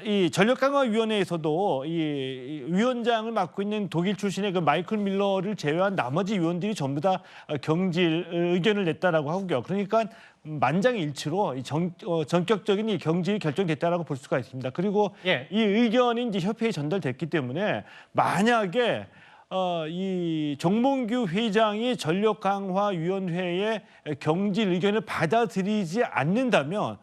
Speaker 9: 이 전력강화위원회에서도 이 위원장을 맡고 있는 독일 출신의 그 마이클 밀러를 제외한 나머지 위원들이 전부 다 경질 의견을 냈다라고 하고요. 그러니까 만장일치로 전격적인 이 경질이 결정됐다라고 볼 수가 있습니다. 그리고
Speaker 1: 예.
Speaker 9: 이 의견이 이제 협회에 전달됐기 때문에 만약에 이 정몽규 회장이 전력강화위원회의 경질 의견을 받아들이지 않는다면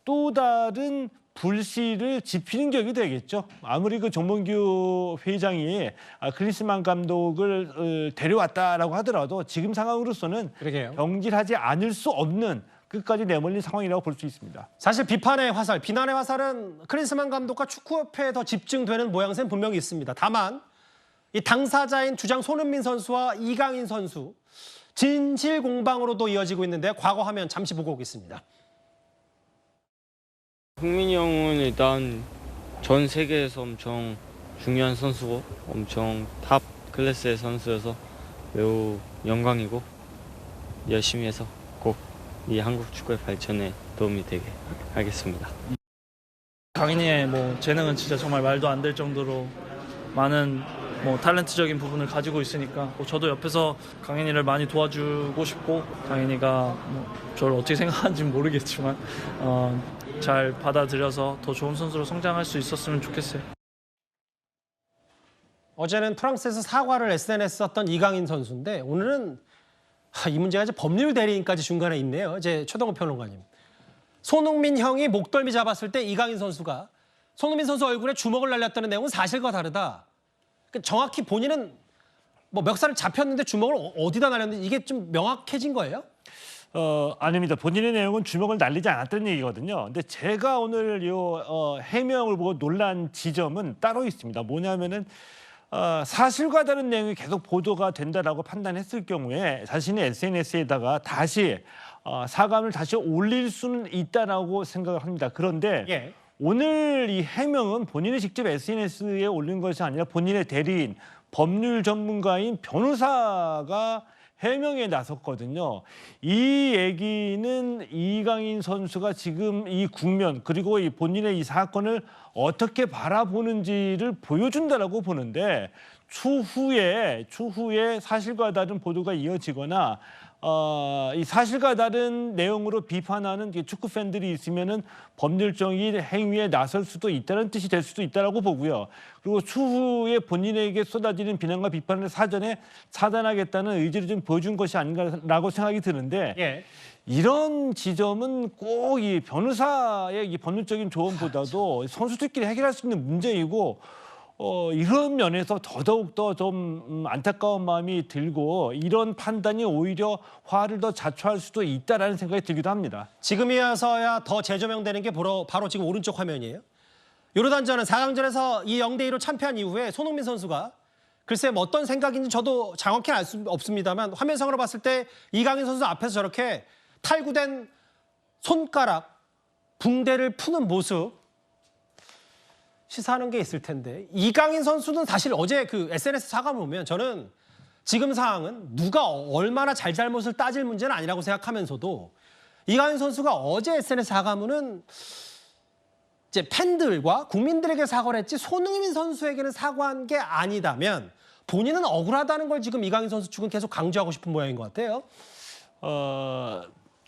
Speaker 9: 또 다른 불씨를 지피는 격이 되겠죠. 아무리 그 정몽규 회장이 클린스만 감독을 데려왔다라고 하더라도 지금 상황으로서는
Speaker 1: 그러게요.
Speaker 9: 경질하지 않을 수 없는 끝까지 내몰린 상황이라고 볼 수 있습니다.
Speaker 1: 사실 비판의 화살, 비난의 화살은 클린스만 감독과 축구협회에 더 집중되는 모양새는 분명히 있습니다. 다만 이 당사자인 주장 손흥민 선수와 이강인 선수 진실 공방으로도 이어지고 있는데 과거 화면 잠시 보고 오겠습니다.
Speaker 20: 흥민이 형은 일단 전 세계에서 엄청 중요한 선수고 엄청 탑 클래스의 선수여서 매우 영광이고 열심히 해서 꼭 이 한국 축구의 발전에 도움이 되게 하겠습니다.
Speaker 21: 강인이의 재능은 진짜 정말 말도 안 될 정도로 많은 탤런트적인 부분을 가지고 있으니까 저도 옆에서 강인이를 많이 도와주고 싶고 강인이가 저를 어떻게 생각하는지는 모르겠지만 잘 받아들여서 더 좋은 선수로 성장할 수 있었으면 좋겠어요.
Speaker 1: 어제는 프랑스에서 사과를 SNS 썼던 이강인 선수인데 오늘은 이 문제가 이제 법률 대리인까지 중간에 있네요. 이제 최동호 평론가님. 손흥민 형이 목덜미 잡았을 때 이강인 선수가 손흥민 선수 얼굴에 주먹을 날렸다는 내용은 사실과 다르다. 정확히 본인은 멱살을 잡혔는데 주먹을 어디다 날렸는지 이게 좀 명확해진 거예요?
Speaker 9: 아닙니다. 본인의 내용은 주먹을 날리지 않았다는 얘기거든요. 근데 제가 오늘 해명을 보고 놀란 지점은 따로 있습니다. 뭐냐면은 사실과 다른 내용이 계속 보도가 된다라고 판단했을 경우에 자신의 SNS에다가 다시 사과를 다시 올릴 수는 있다라고 생각을 합니다. 그런데
Speaker 1: 예.
Speaker 9: 오늘 이 해명은 본인이 직접 SNS에 올린 것이 아니라 본인의 대리인, 법률 전문가인 변호사가 해명에 나섰거든요. 이 얘기는 이강인 선수가 지금 이 국면 그리고 이 본인의 이 사건을 어떻게 바라보는지를 보여준다라고 보는데 추후에 사실과 다른 보도가 이어지거나
Speaker 3: 이 사실과 다른 내용으로 비판하는 축구 팬들이 있으면은 법률적인 행위에 나설 수도 있다는 뜻이 될 수도 있다라고 보고요. 그리고 추후에 본인에게 쏟아지는 비난과 비판을 사전에 차단하겠다는 의지를 좀 보여준 것이 아닌가라고 생각이 드는데 이런 지점은 꼭 이 변호사의 이 법률적인 조언보다도 선수들끼리 해결할 수 있는 문제이고 이런 면에서 더더욱더 좀 안타까운 마음이 들고 이런 판단이 오히려 화를 더 자초할 수도 있다라는 생각이 들기도 합니다.
Speaker 1: 지금이어서야 더 재조명되는 게 바로 지금 오른쪽 화면이에요. 요르단전은 4강전에서 이 0대2로 참패한 이후에 손흥민 선수가 글쎄 뭐 어떤 생각인지 저도 정확히 알 수 없습니다만 화면상으로 봤을 때 이강인 선수 앞에서 저렇게 탈구된 손가락, 붕대를 푸는 모습 시사하는 게 있을 텐데 이강인 선수는 사실 어제 그 SNS 사과를 보면 저는 지금 상황은 누가 얼마나 잘잘못을 따질 문제는 아니라고 생각하면서도 이강인 선수가 어제 SNS 사과문은 이제 팬들과 국민들에게 사과를 했지 손흥민 선수에게는 사과한 게 아니다면 본인은 억울하다는 걸 지금 이강인 선수 측은 계속 강조하고 싶은 모양인 것 같아요.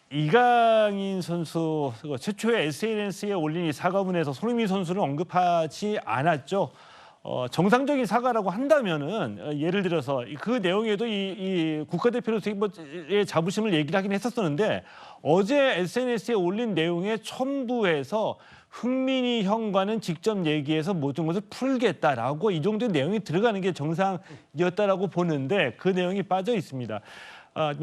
Speaker 3: 이강인 선수 최초의 SNS에 올린 이 사과문에서 손흥민 선수를 언급하지 않았죠. 정상적인 사과라고 한다면은 예를 들어서 그 내용에도 이 국가대표로서의 자부심을 얘기를 하긴 했었는데 어제 SNS에 올린 내용의 첨부해서 흥민이 형과는 직접 얘기해서 모든 것을 풀겠다라고 이 정도의 내용이 들어가는 게 정상이었다라고 보는데 그 내용이 빠져 있습니다.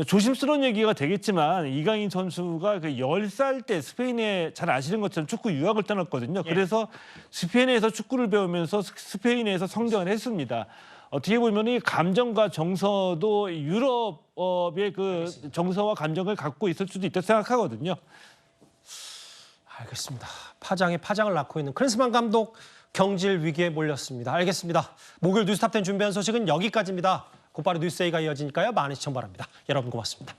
Speaker 3: 조심스러운 얘기가 되겠지만 이강인 선수가 그 10살 때 스페인에 잘 아시는 것처럼 축구 유학을 떠났거든요. 그래서 스페인에서 축구를 배우면서 스페인에서 성장을 했습니다. 어떻게 보면 이 감정과 정서도 유럽의 그 정서와 감정을 갖고 있을 수도 있다고 생각하거든요.
Speaker 1: 알겠습니다. 파장에 파장을 낳고 있는 클린스만 감독 경질 위기에 몰렸습니다. 알겠습니다. 목요일 뉴스탑10 준비한 소식은 여기까지입니다. 곧바로 뉴스A가 이어지니까요. 많은 시청 바랍니다. 여러분 고맙습니다.